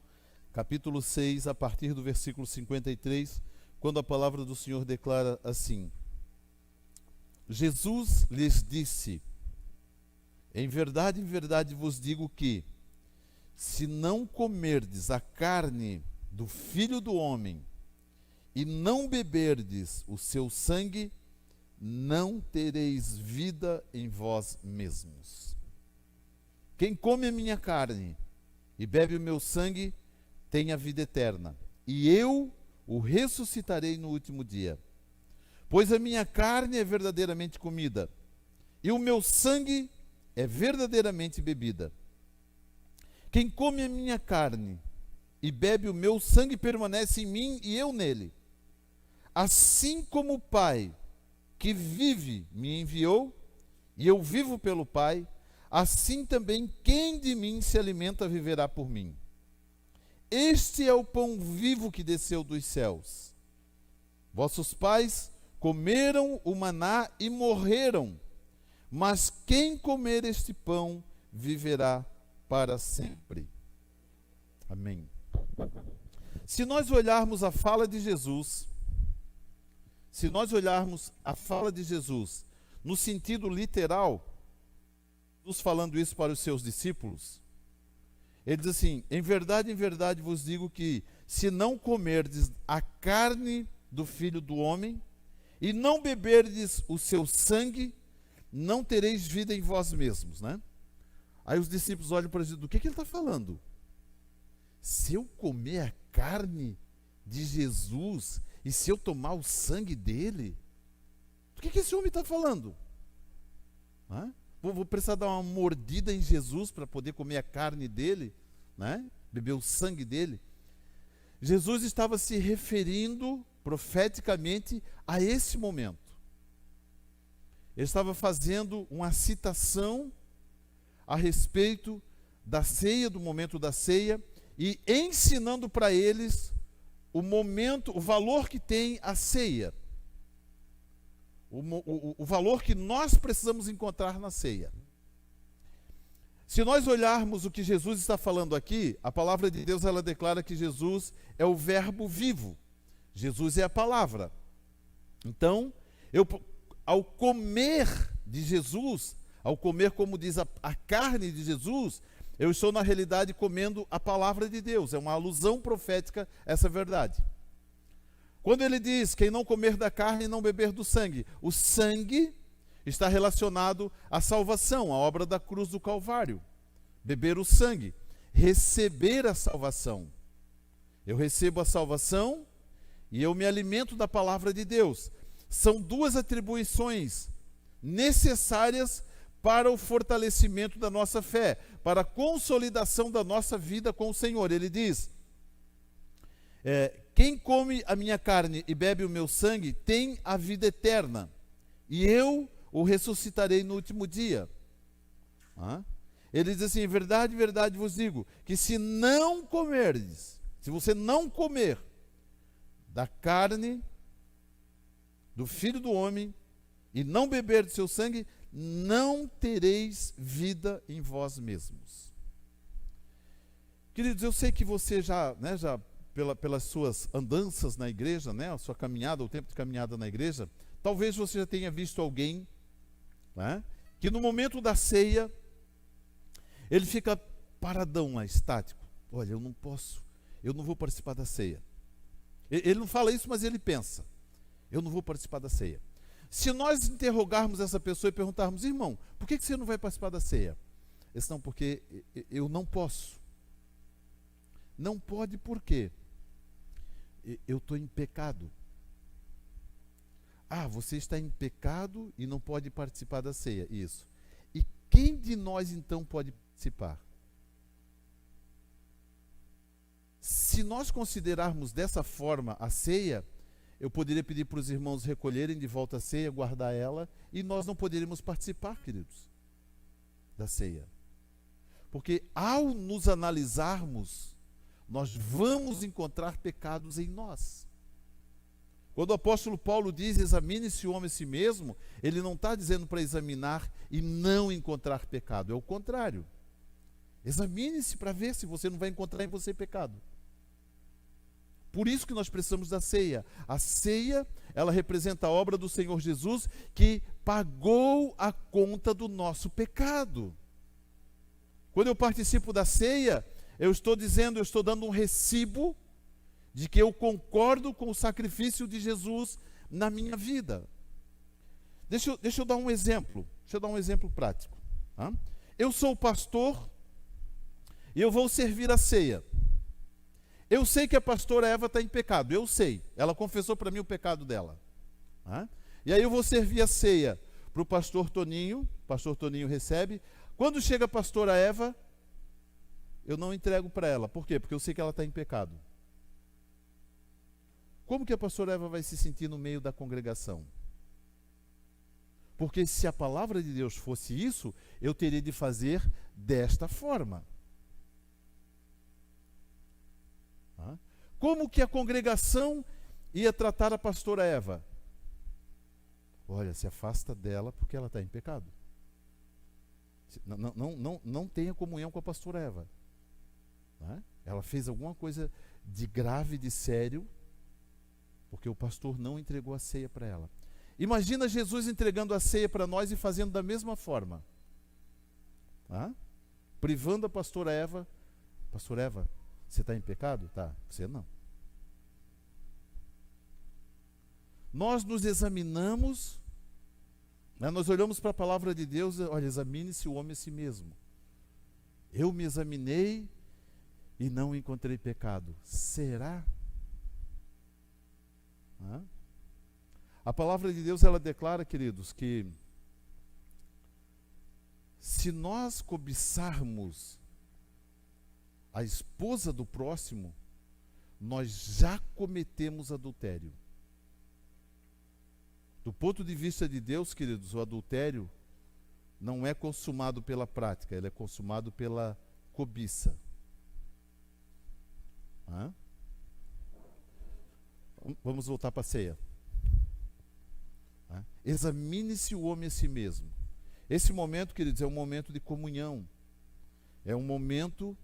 capítulo 6, a partir do versículo 53, quando a palavra do Senhor declara assim: Jesus lhes disse: em verdade vos digo que, se não comerdes a carne do Filho do Homem e não beberdes o seu sangue, não tereis vida em vós mesmos. Quem come a minha carne e bebe o meu sangue tem a vida eterna, e eu o ressuscitarei no último dia. Pois a minha carne é verdadeiramente comida, e o meu sangue é verdadeiramente bebida. Quem come a minha carne e bebe o meu sangue permanece em mim e eu nele. Assim como o Pai que vive me enviou, e eu vivo pelo Pai, assim também quem de mim se alimenta viverá por mim. Este é o pão vivo que desceu dos céus. Vossos pais comeram o maná e morreram, mas quem comer este pão viverá para sempre. Amém. Se nós olharmos a fala de Jesus, no sentido literal, nos falando isso para os seus discípulos, ele diz assim: em verdade vos digo que, se não comerdes a carne do Filho do Homem e não beberdes o seu sangue, não tereis vida em vós mesmos, né? Aí os discípulos olham para Jesus: do que ele está falando? Se eu comer a carne de Jesus e se eu tomar o sangue dele, do que esse homem está falando? Vou precisar dar uma mordida em Jesus para poder comer a carne dele, né? Beber o sangue dele. Jesus estava se referindo profeticamente a esse momento. Ele estava fazendo uma citação a respeito da ceia, do momento da ceia, e ensinando para eles o momento, o valor que tem a ceia. O valor que nós precisamos encontrar na ceia. Se nós olharmos o que Jesus está falando aqui, a palavra de Deus, ela declara que Jesus é o verbo vivo. Jesus é a palavra. Então, ao comer de Jesus, ao comer, como diz, a carne de Jesus, eu estou na realidade comendo a palavra de Deus. É uma alusão profética a essa verdade. Quando ele diz: quem não comer da carne e não beber do sangue, o sangue está relacionado à salvação, à obra da cruz do Calvário. Beber o sangue, receber a salvação. Eu recebo a salvação e eu me alimento da palavra de Deus. São duas atribuições necessárias para o fortalecimento da nossa fé, para a consolidação da nossa vida com o Senhor. Ele diz: quem come a minha carne e bebe o meu sangue tem a vida eterna, e eu o ressuscitarei no último dia. Ele diz assim: em verdade vos digo, que se não comerdes, se você não comer da carne do Filho do Homem e não beber de seu sangue, não tereis vida em vós mesmos. Queridos, eu sei que você já pelas suas andanças na igreja, a sua caminhada, o tempo de caminhada na igreja, talvez você já tenha visto alguém, que no momento da ceia, ele fica paradão lá, estático. Olha, eu não posso, eu não vou participar da ceia. Ele não fala isso, mas ele pensa, eu não vou participar da ceia. Se nós interrogarmos essa pessoa e perguntarmos, irmão, por que você não vai participar da ceia? Eles não, porque eu não posso. Não pode por quê? Eu estou em pecado. Ah, você está em pecado e não pode participar da ceia. Isso. E quem de nós então pode participar? Se nós considerarmos dessa forma a ceia, eu poderia pedir para os irmãos recolherem de volta a ceia, guardar ela, e nós não poderíamos participar, queridos, da ceia. Porque ao nos analisarmos, nós vamos encontrar pecados em nós. Quando o apóstolo Paulo diz, examine-se o homem a si mesmo, ele não está dizendo para examinar e não encontrar pecado, é o contrário. Examine-se para ver se você não vai encontrar em você pecado. Por isso que nós precisamos da ceia. A ceia, ela representa a obra do Senhor Jesus, que pagou a conta do nosso pecado. Quando eu participo da ceia, eu estou dando um recibo de que eu concordo com o sacrifício de Jesus na minha vida. Deixa eu dar um exemplo. Deixa eu dar um exemplo prático. Eu sou o pastor e eu vou servir a ceia. Eu sei que a pastora Eva está em pecado, eu sei. Ela confessou para mim o pecado dela. E aí eu vou servir a ceia para o pastor Toninho recebe. Quando chega a pastora Eva, eu não entrego para ela. Por quê? Porque eu sei que ela está em pecado. Como que a pastora Eva vai se sentir no meio da congregação? Porque se a palavra de Deus fosse isso, eu teria de fazer desta forma. Como que a congregação ia tratar a pastora Eva? Olha, se afasta dela porque ela está em pecado. Não tenha comunhão com a pastora Eva. Ela fez alguma coisa de grave, de sério, porque o pastor não entregou a ceia para ela. Imagina Jesus entregando a ceia para nós e fazendo da mesma forma. Privando a pastora Eva. Pastora Eva, você está em pecado? Tá, você não. Nós nos examinamos, nós olhamos para a palavra de Deus, olha, examine-se o homem a si mesmo. Eu me examinei e não encontrei pecado. Será? A palavra de Deus, ela declara, queridos, que se nós cobiçarmos a esposa do próximo, nós já cometemos adultério. Do ponto de vista de Deus, queridos, o adultério não é consumado pela prática, ele é consumado pela cobiça. Vamos voltar para a ceia. Examine-se o homem a si mesmo. Esse momento, queridos, é um momento de comunhão. É um momento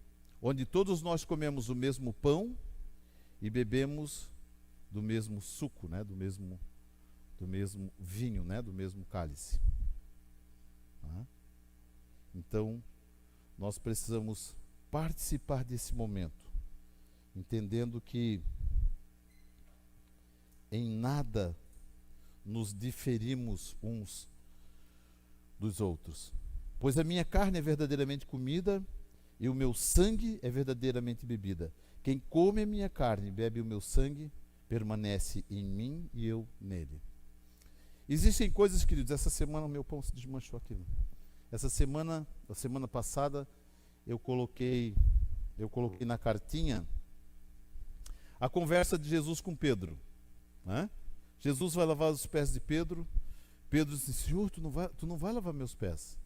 onde todos nós comemos o mesmo pão e bebemos do mesmo suco, do mesmo vinho, do mesmo cálice. Então, nós precisamos participar desse momento, entendendo que em nada nos diferimos uns dos outros. Pois a minha carne é verdadeiramente comida e o meu sangue é verdadeiramente bebida. Quem come a minha carne e bebe o meu sangue, permanece em mim e eu nele. Existem coisas, queridos, essa semana o meu pão se desmanchou aqui. A semana passada, eu coloquei na cartinha a conversa de Jesus com Pedro. Jesus vai lavar os pés de Pedro. Pedro disse, Senhor, tu não vai lavar meus pés.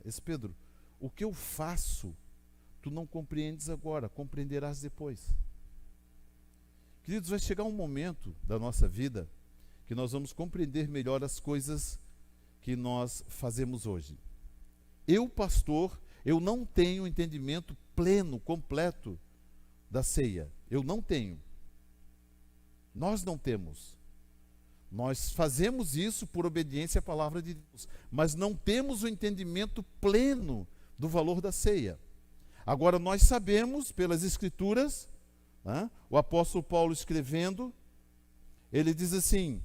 Esse Pedro, o que eu faço, tu não compreendes agora, compreenderás depois. Queridos, vai chegar um momento da nossa vida que nós vamos compreender melhor as coisas que nós fazemos hoje. Eu, pastor, eu não tenho entendimento pleno, completo da ceia. Eu não tenho. Nós não temos. Nós fazemos isso por obediência à palavra de Deus, mas não temos o entendimento pleno do valor da ceia. Agora, nós sabemos pelas Escrituras, né, o apóstolo Paulo escrevendo, ele diz assim: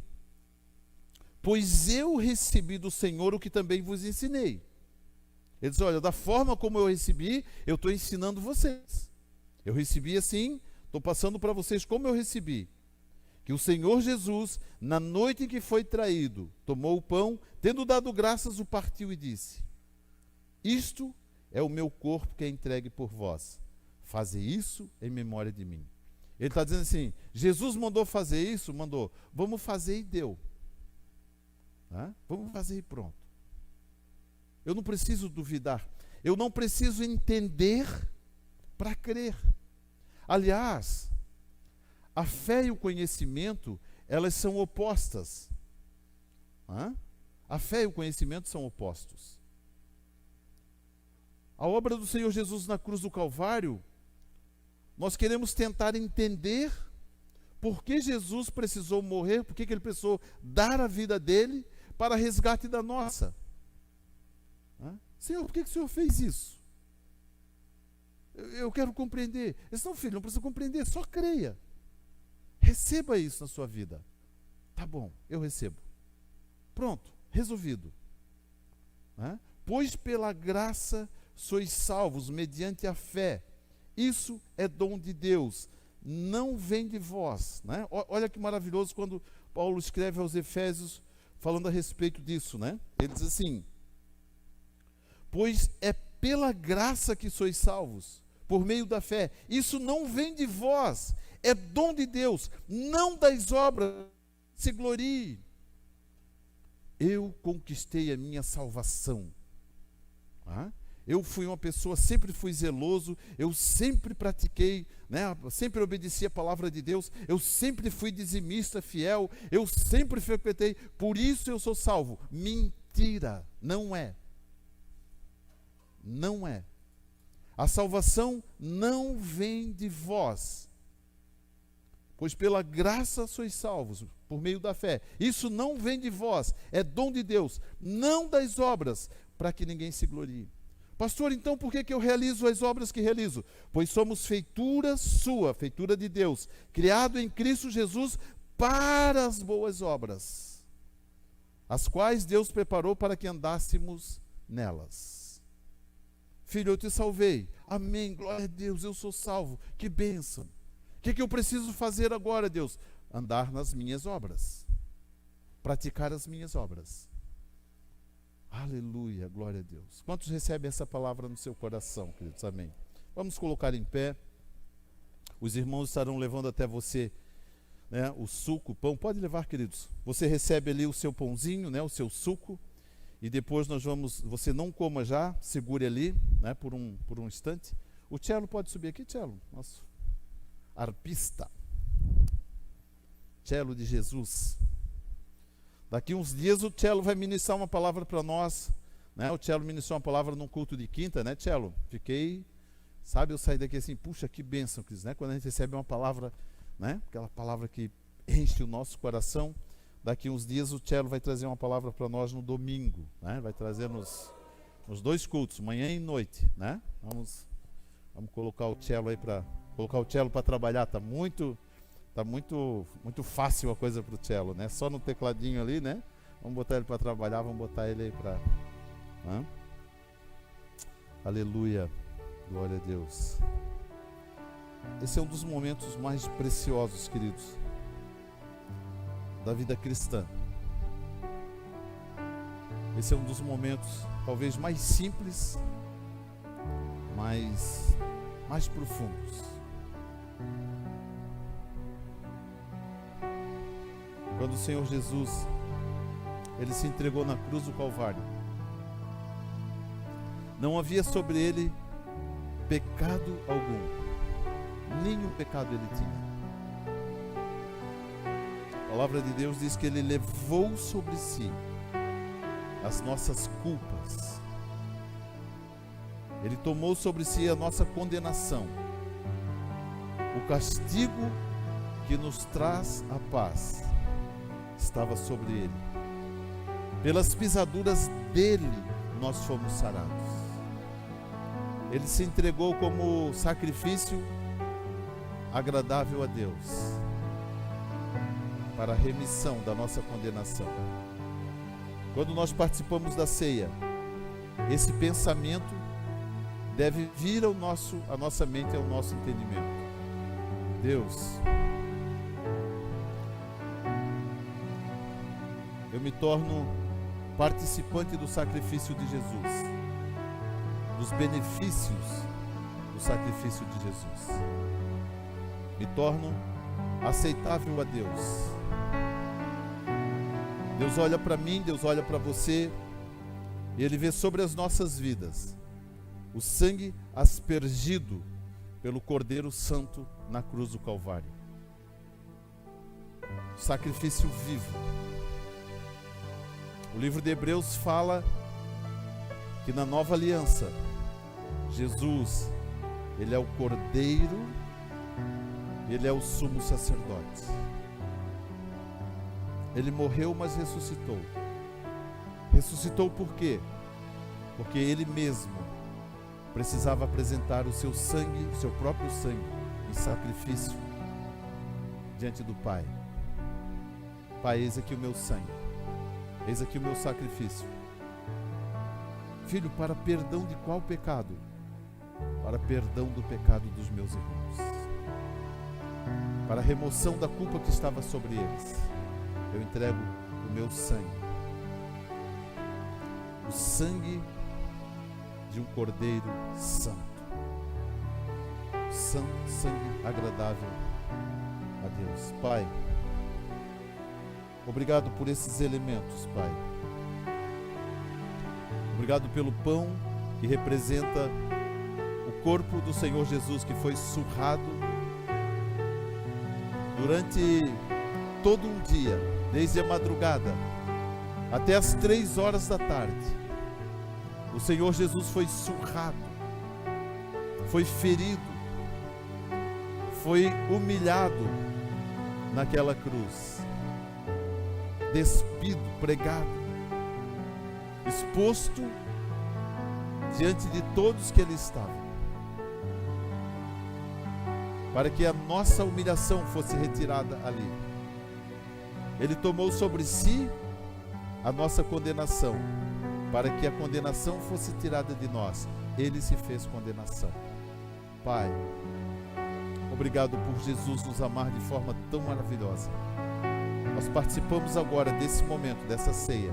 pois eu recebi do Senhor o que também vos ensinei. Ele diz, olha, da forma como eu recebi, eu estou ensinando vocês. Eu recebi assim, estou passando para vocês como eu recebi. Que o Senhor Jesus, na noite em que foi traído, tomou o pão, tendo dado graças, o partiu e disse: isto é o meu corpo que é entregue por vós. Fazei isso em memória de mim. Ele está dizendo assim, Jesus mandou fazer isso? Mandou. Vamos fazer e deu. Vamos fazer e pronto. Eu não preciso duvidar. Eu não preciso entender para crer. Aliás, a fé e o conhecimento, elas são opostas. A fé e o conhecimento são opostos. A obra do Senhor Jesus na cruz do Calvário, nós queremos tentar entender por que Jesus precisou morrer, por que ele precisou dar a vida dele para resgate da nossa. Senhor, por que o Senhor fez isso? Eu quero compreender. Ele disse, não, filho, não precisa compreender, só creia. Receba isso na sua vida. Tá bom, eu recebo. Pronto, resolvido. Pois pela graça sois salvos mediante a fé. Isso é dom de Deus, não vem de vós. Olha que maravilhoso quando Paulo escreve aos Efésios falando a respeito disso. Ele diz assim: pois é pela graça que sois salvos, por meio da fé. Isso não vem de vós, é dom de Deus, não das obras, se glorie. Eu conquistei a minha salvação. Eu fui uma pessoa, sempre fui zeloso, eu sempre pratiquei, sempre obedeci a palavra de Deus, eu sempre fui dizimista fiel, eu sempre frequentei, por isso eu sou salvo. Mentira, não é. Não é. A salvação não vem de vós, pois pela graça sois salvos, por meio da fé. Isso não vem de vós, é dom de Deus, não das obras, para que ninguém se glorie. Pastor, então por que eu realizo as obras que realizo? Pois somos feitura sua, feitura de Deus, criado em Cristo Jesus para as boas obras, as quais Deus preparou para que andássemos nelas. Filho, eu te salvei. Amém, glória a Deus, eu sou salvo. Que bênção. O que eu preciso fazer agora, Deus? Andar nas minhas obras. Praticar as minhas obras. Aleluia, glória a Deus. Quantos recebem essa palavra no seu coração, queridos? Amém. Vamos colocar em pé. Os irmãos estarão levando até você, o suco, o pão. Pode levar, queridos. Você recebe ali o seu pãozinho, o seu suco. E depois nós vamos, você não coma já, segure ali, por um instante. O Tchelo pode subir aqui, Tchelo, nosso arpista. Tchelo de Jesus. Daqui uns dias o Tchelo vai ministrar uma palavra para nós. O Tchelo ministrou uma palavra num culto de quinta, Tchelo? Eu saí daqui assim, puxa, que bênção, Cris, Quando a gente recebe uma palavra, aquela palavra que enche o nosso coração. Daqui uns dias o Tchelo vai trazer uma palavra para nós no domingo, vai trazer nos dois cultos, manhã e noite, Vamos colocar o Tchelo aí para trabalhar. Tá muito fácil a coisa para o Tchelo, Só no tecladinho ali, Vamos botar ele para trabalhar, vamos botar ele aí para... Aleluia, glória a Deus. Esse é um dos momentos mais preciosos, queridos, da vida cristã. Esse é um dos momentos talvez mais simples, mais profundos. Quando o Senhor Jesus, ele se entregou na cruz do Calvário, não havia sobre ele pecado algum, nenhum pecado ele tinha. palavra de Deus diz que Ele levou sobre si as nossas culpas. Ele tomou sobre si a nossa condenação. O castigo que nos traz a paz estava sobre Ele. Pelas pisaduras dele nós fomos sarados. Ele se entregou como sacrifício agradável a Deus, para a remissão da nossa condenação. Quando nós participamos da ceia, esse pensamento deve vir à nossa mente, ao nosso entendimento. Deus, eu me torno participante do sacrifício de Jesus, dos benefícios do sacrifício de Jesus. Me torno aceitável a Deus. Deus olha para mim, Deus olha para você, e Ele vê sobre as nossas vidas o sangue aspergido pelo Cordeiro Santo na cruz do Calvário. Sacrifício vivo. O livro de Hebreus fala que na nova aliança, Jesus, Ele é o Cordeiro, Ele é o sumo sacerdote. Ele morreu, mas ressuscitou. Ressuscitou por quê? Porque Ele mesmo precisava apresentar o seu sangue, o seu próprio sangue, em sacrifício diante do Pai. Pai, eis aqui o meu sangue, eis aqui o meu sacrifício. Filho, para perdão de qual pecado? Para perdão do pecado dos meus irmãos, para a remoção da culpa que estava sobre eles. Eu entrego o meu sangue, o sangue de um Cordeiro santo, sangue agradável a Deus. Pai, obrigado por esses elementos, Pai. Obrigado pelo pão que representa o corpo do Senhor Jesus, que foi surrado durante todo um dia, desde a madrugada até as 3 horas da tarde. O Senhor Jesus foi surrado, foi ferido, foi humilhado naquela cruz, despido, pregado, exposto diante de todos que ele estava, para que a nossa humilhação fosse retirada ali. Ele tomou sobre si a nossa condenação, para que a condenação fosse tirada de nós. Ele se fez condenação. Pai, obrigado por Jesus nos amar de forma tão maravilhosa. Nós participamos agora desse momento, dessa ceia,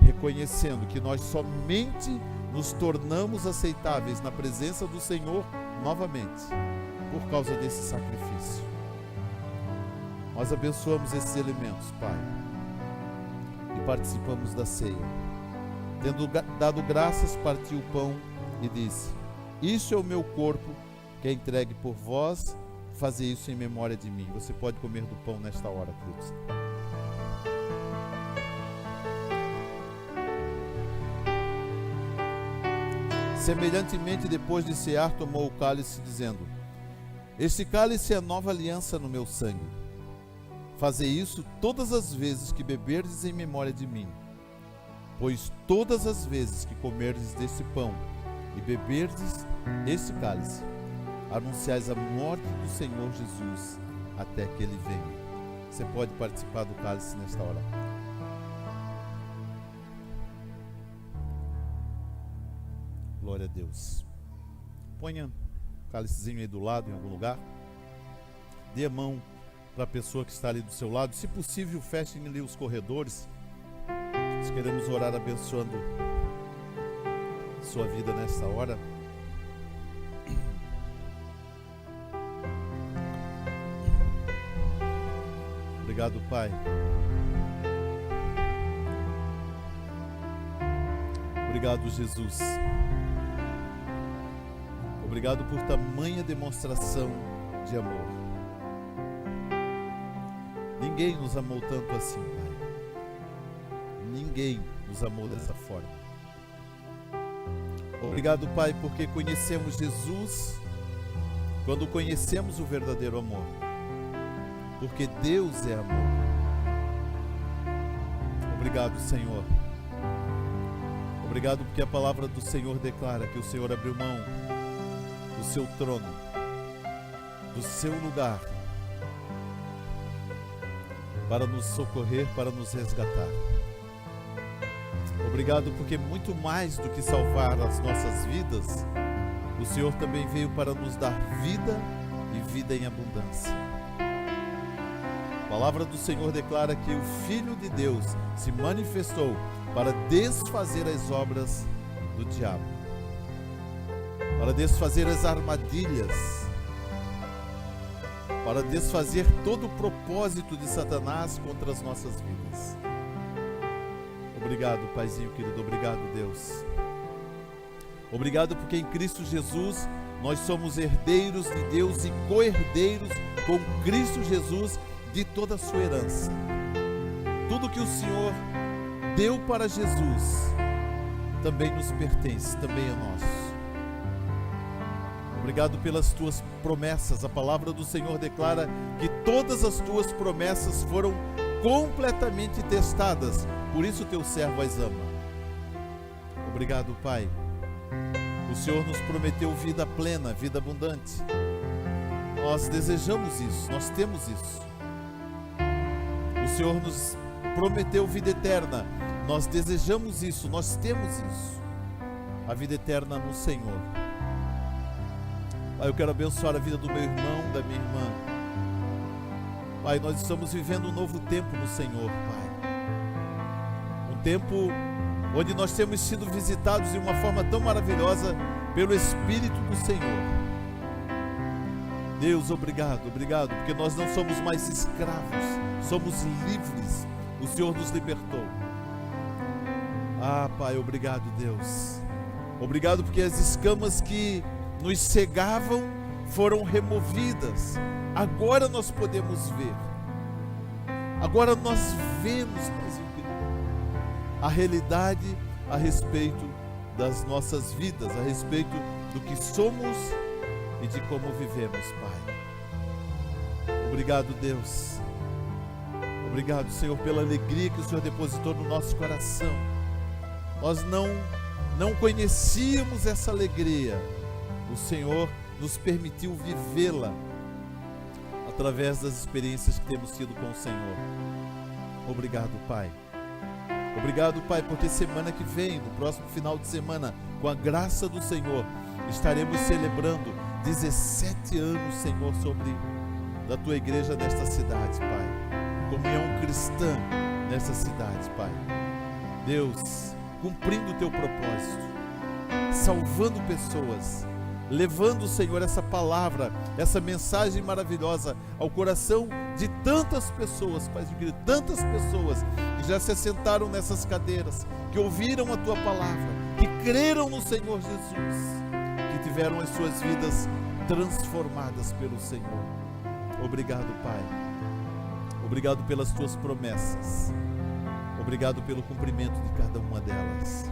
reconhecendo que nós somente nos tornamos aceitáveis na presença do Senhor novamente, por causa desse sacrifício. Nós abençoamos esses elementos, Pai, e participamos da ceia. Tendo dado graças, partiu o pão e disse: isso é o meu corpo, que é entregue por vós, fazer isso em memória de mim. Você pode comer do pão nesta hora, queridos. Semelhantemente, depois de cear, tomou o cálice, dizendo: este cálice é a nova aliança no meu sangue. Fazei isso todas as vezes que beberdes em memória de mim. Pois todas as vezes que comerdes desse pão e beberdes esse cálice, anunciais a morte do Senhor Jesus até que Ele venha. Você pode participar do cálice nesta hora. Glória a Deus. Ponha o cálicezinho aí do lado, em algum lugar. Dê a mão para a pessoa que está ali do seu lado. Se possível, fechem ali os corredores. Nós queremos orar abençoando sua vida nessa hora. Obrigado, Pai. Obrigado, Jesus. Obrigado por tamanha demonstração de amor. ninguém nos amou tanto assim, Pai. Ninguém nos amou dessa forma. Obrigado, Pai, porque conhecemos Jesus quando conhecemos o verdadeiro amor. Porque Deus é amor. Obrigado, Senhor. Obrigado porque a palavra do Senhor declara que o Senhor abriu mão do seu trono, do seu lugar, para nos socorrer, para nos resgatar. Obrigado porque muito mais do que salvar as nossas vidas, o Senhor também veio para nos dar vida e vida em abundância. A palavra do Senhor declara que o Filho de Deus se manifestou para desfazer as obras do diabo, para desfazer as armadilhas, para desfazer todo o propósito de Satanás contra as nossas vidas. Obrigado, Paizinho querido, obrigado, Deus. Obrigado porque em Cristo Jesus nós somos herdeiros de Deus e co-herdeiros com Cristo Jesus de toda a sua herança. Tudo que o Senhor deu para Jesus também nos pertence, também é nosso. Obrigado pelas tuas promessas. A palavra do Senhor declara que todas as tuas promessas foram completamente testadas, por isso teu servo as ama. Obrigado, Pai. O Senhor nos prometeu vida plena, vida abundante. Nós desejamos isso, nós temos isso. O Senhor nos prometeu vida eterna. Nós desejamos isso, nós temos isso. A vida eterna no Senhor. Pai, eu quero abençoar a vida do meu irmão, da minha irmã. Pai, nós estamos vivendo um novo tempo no Senhor, Pai. Um tempo onde nós temos sido visitados de uma forma tão maravilhosa pelo Espírito do Senhor. Deus, obrigado, obrigado, porque nós não somos mais escravos, somos livres. O Senhor nos libertou. Ah, Pai, obrigado, Deus. Obrigado porque as escamas que nos cegavam foram removidas. Agora nós podemos ver. Agora nós vemos, a realidade a respeito das nossas vidas, a respeito do que somos e de como vivemos, Pai. Obrigado, Deus. Obrigado, Senhor, pela alegria que o Senhor depositou no nosso coração. Nós não conhecíamos essa alegria. O Senhor nos permitiu vivê-la através das experiências que temos tido com o Senhor. Obrigado, Pai. Obrigado, Pai, porque semana que vem, no próximo final de semana, com a graça do Senhor, estaremos celebrando 17 anos, Senhor, da Tua igreja nesta cidade, Pai. Comunhão cristã nessa cidade, Pai. Deus, cumprindo o Teu propósito, salvando pessoas, levando, Senhor, essa palavra, essa mensagem maravilhosa ao coração de tantas pessoas, Pai, de tantas pessoas que já se assentaram nessas cadeiras, que ouviram a Tua palavra, que creram no Senhor Jesus, que tiveram as suas vidas transformadas pelo Senhor. Obrigado, Pai. Obrigado pelas Tuas promessas. Obrigado pelo cumprimento de cada uma delas.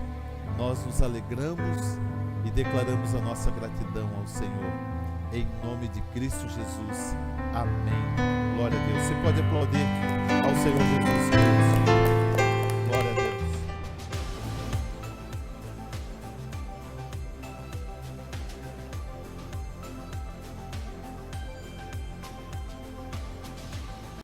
Nós nos alegramos e declaramos a nossa gratidão ao Senhor. Em nome de Cristo Jesus. Amém. Glória a Deus. Você pode aplaudir ao Senhor Jesus.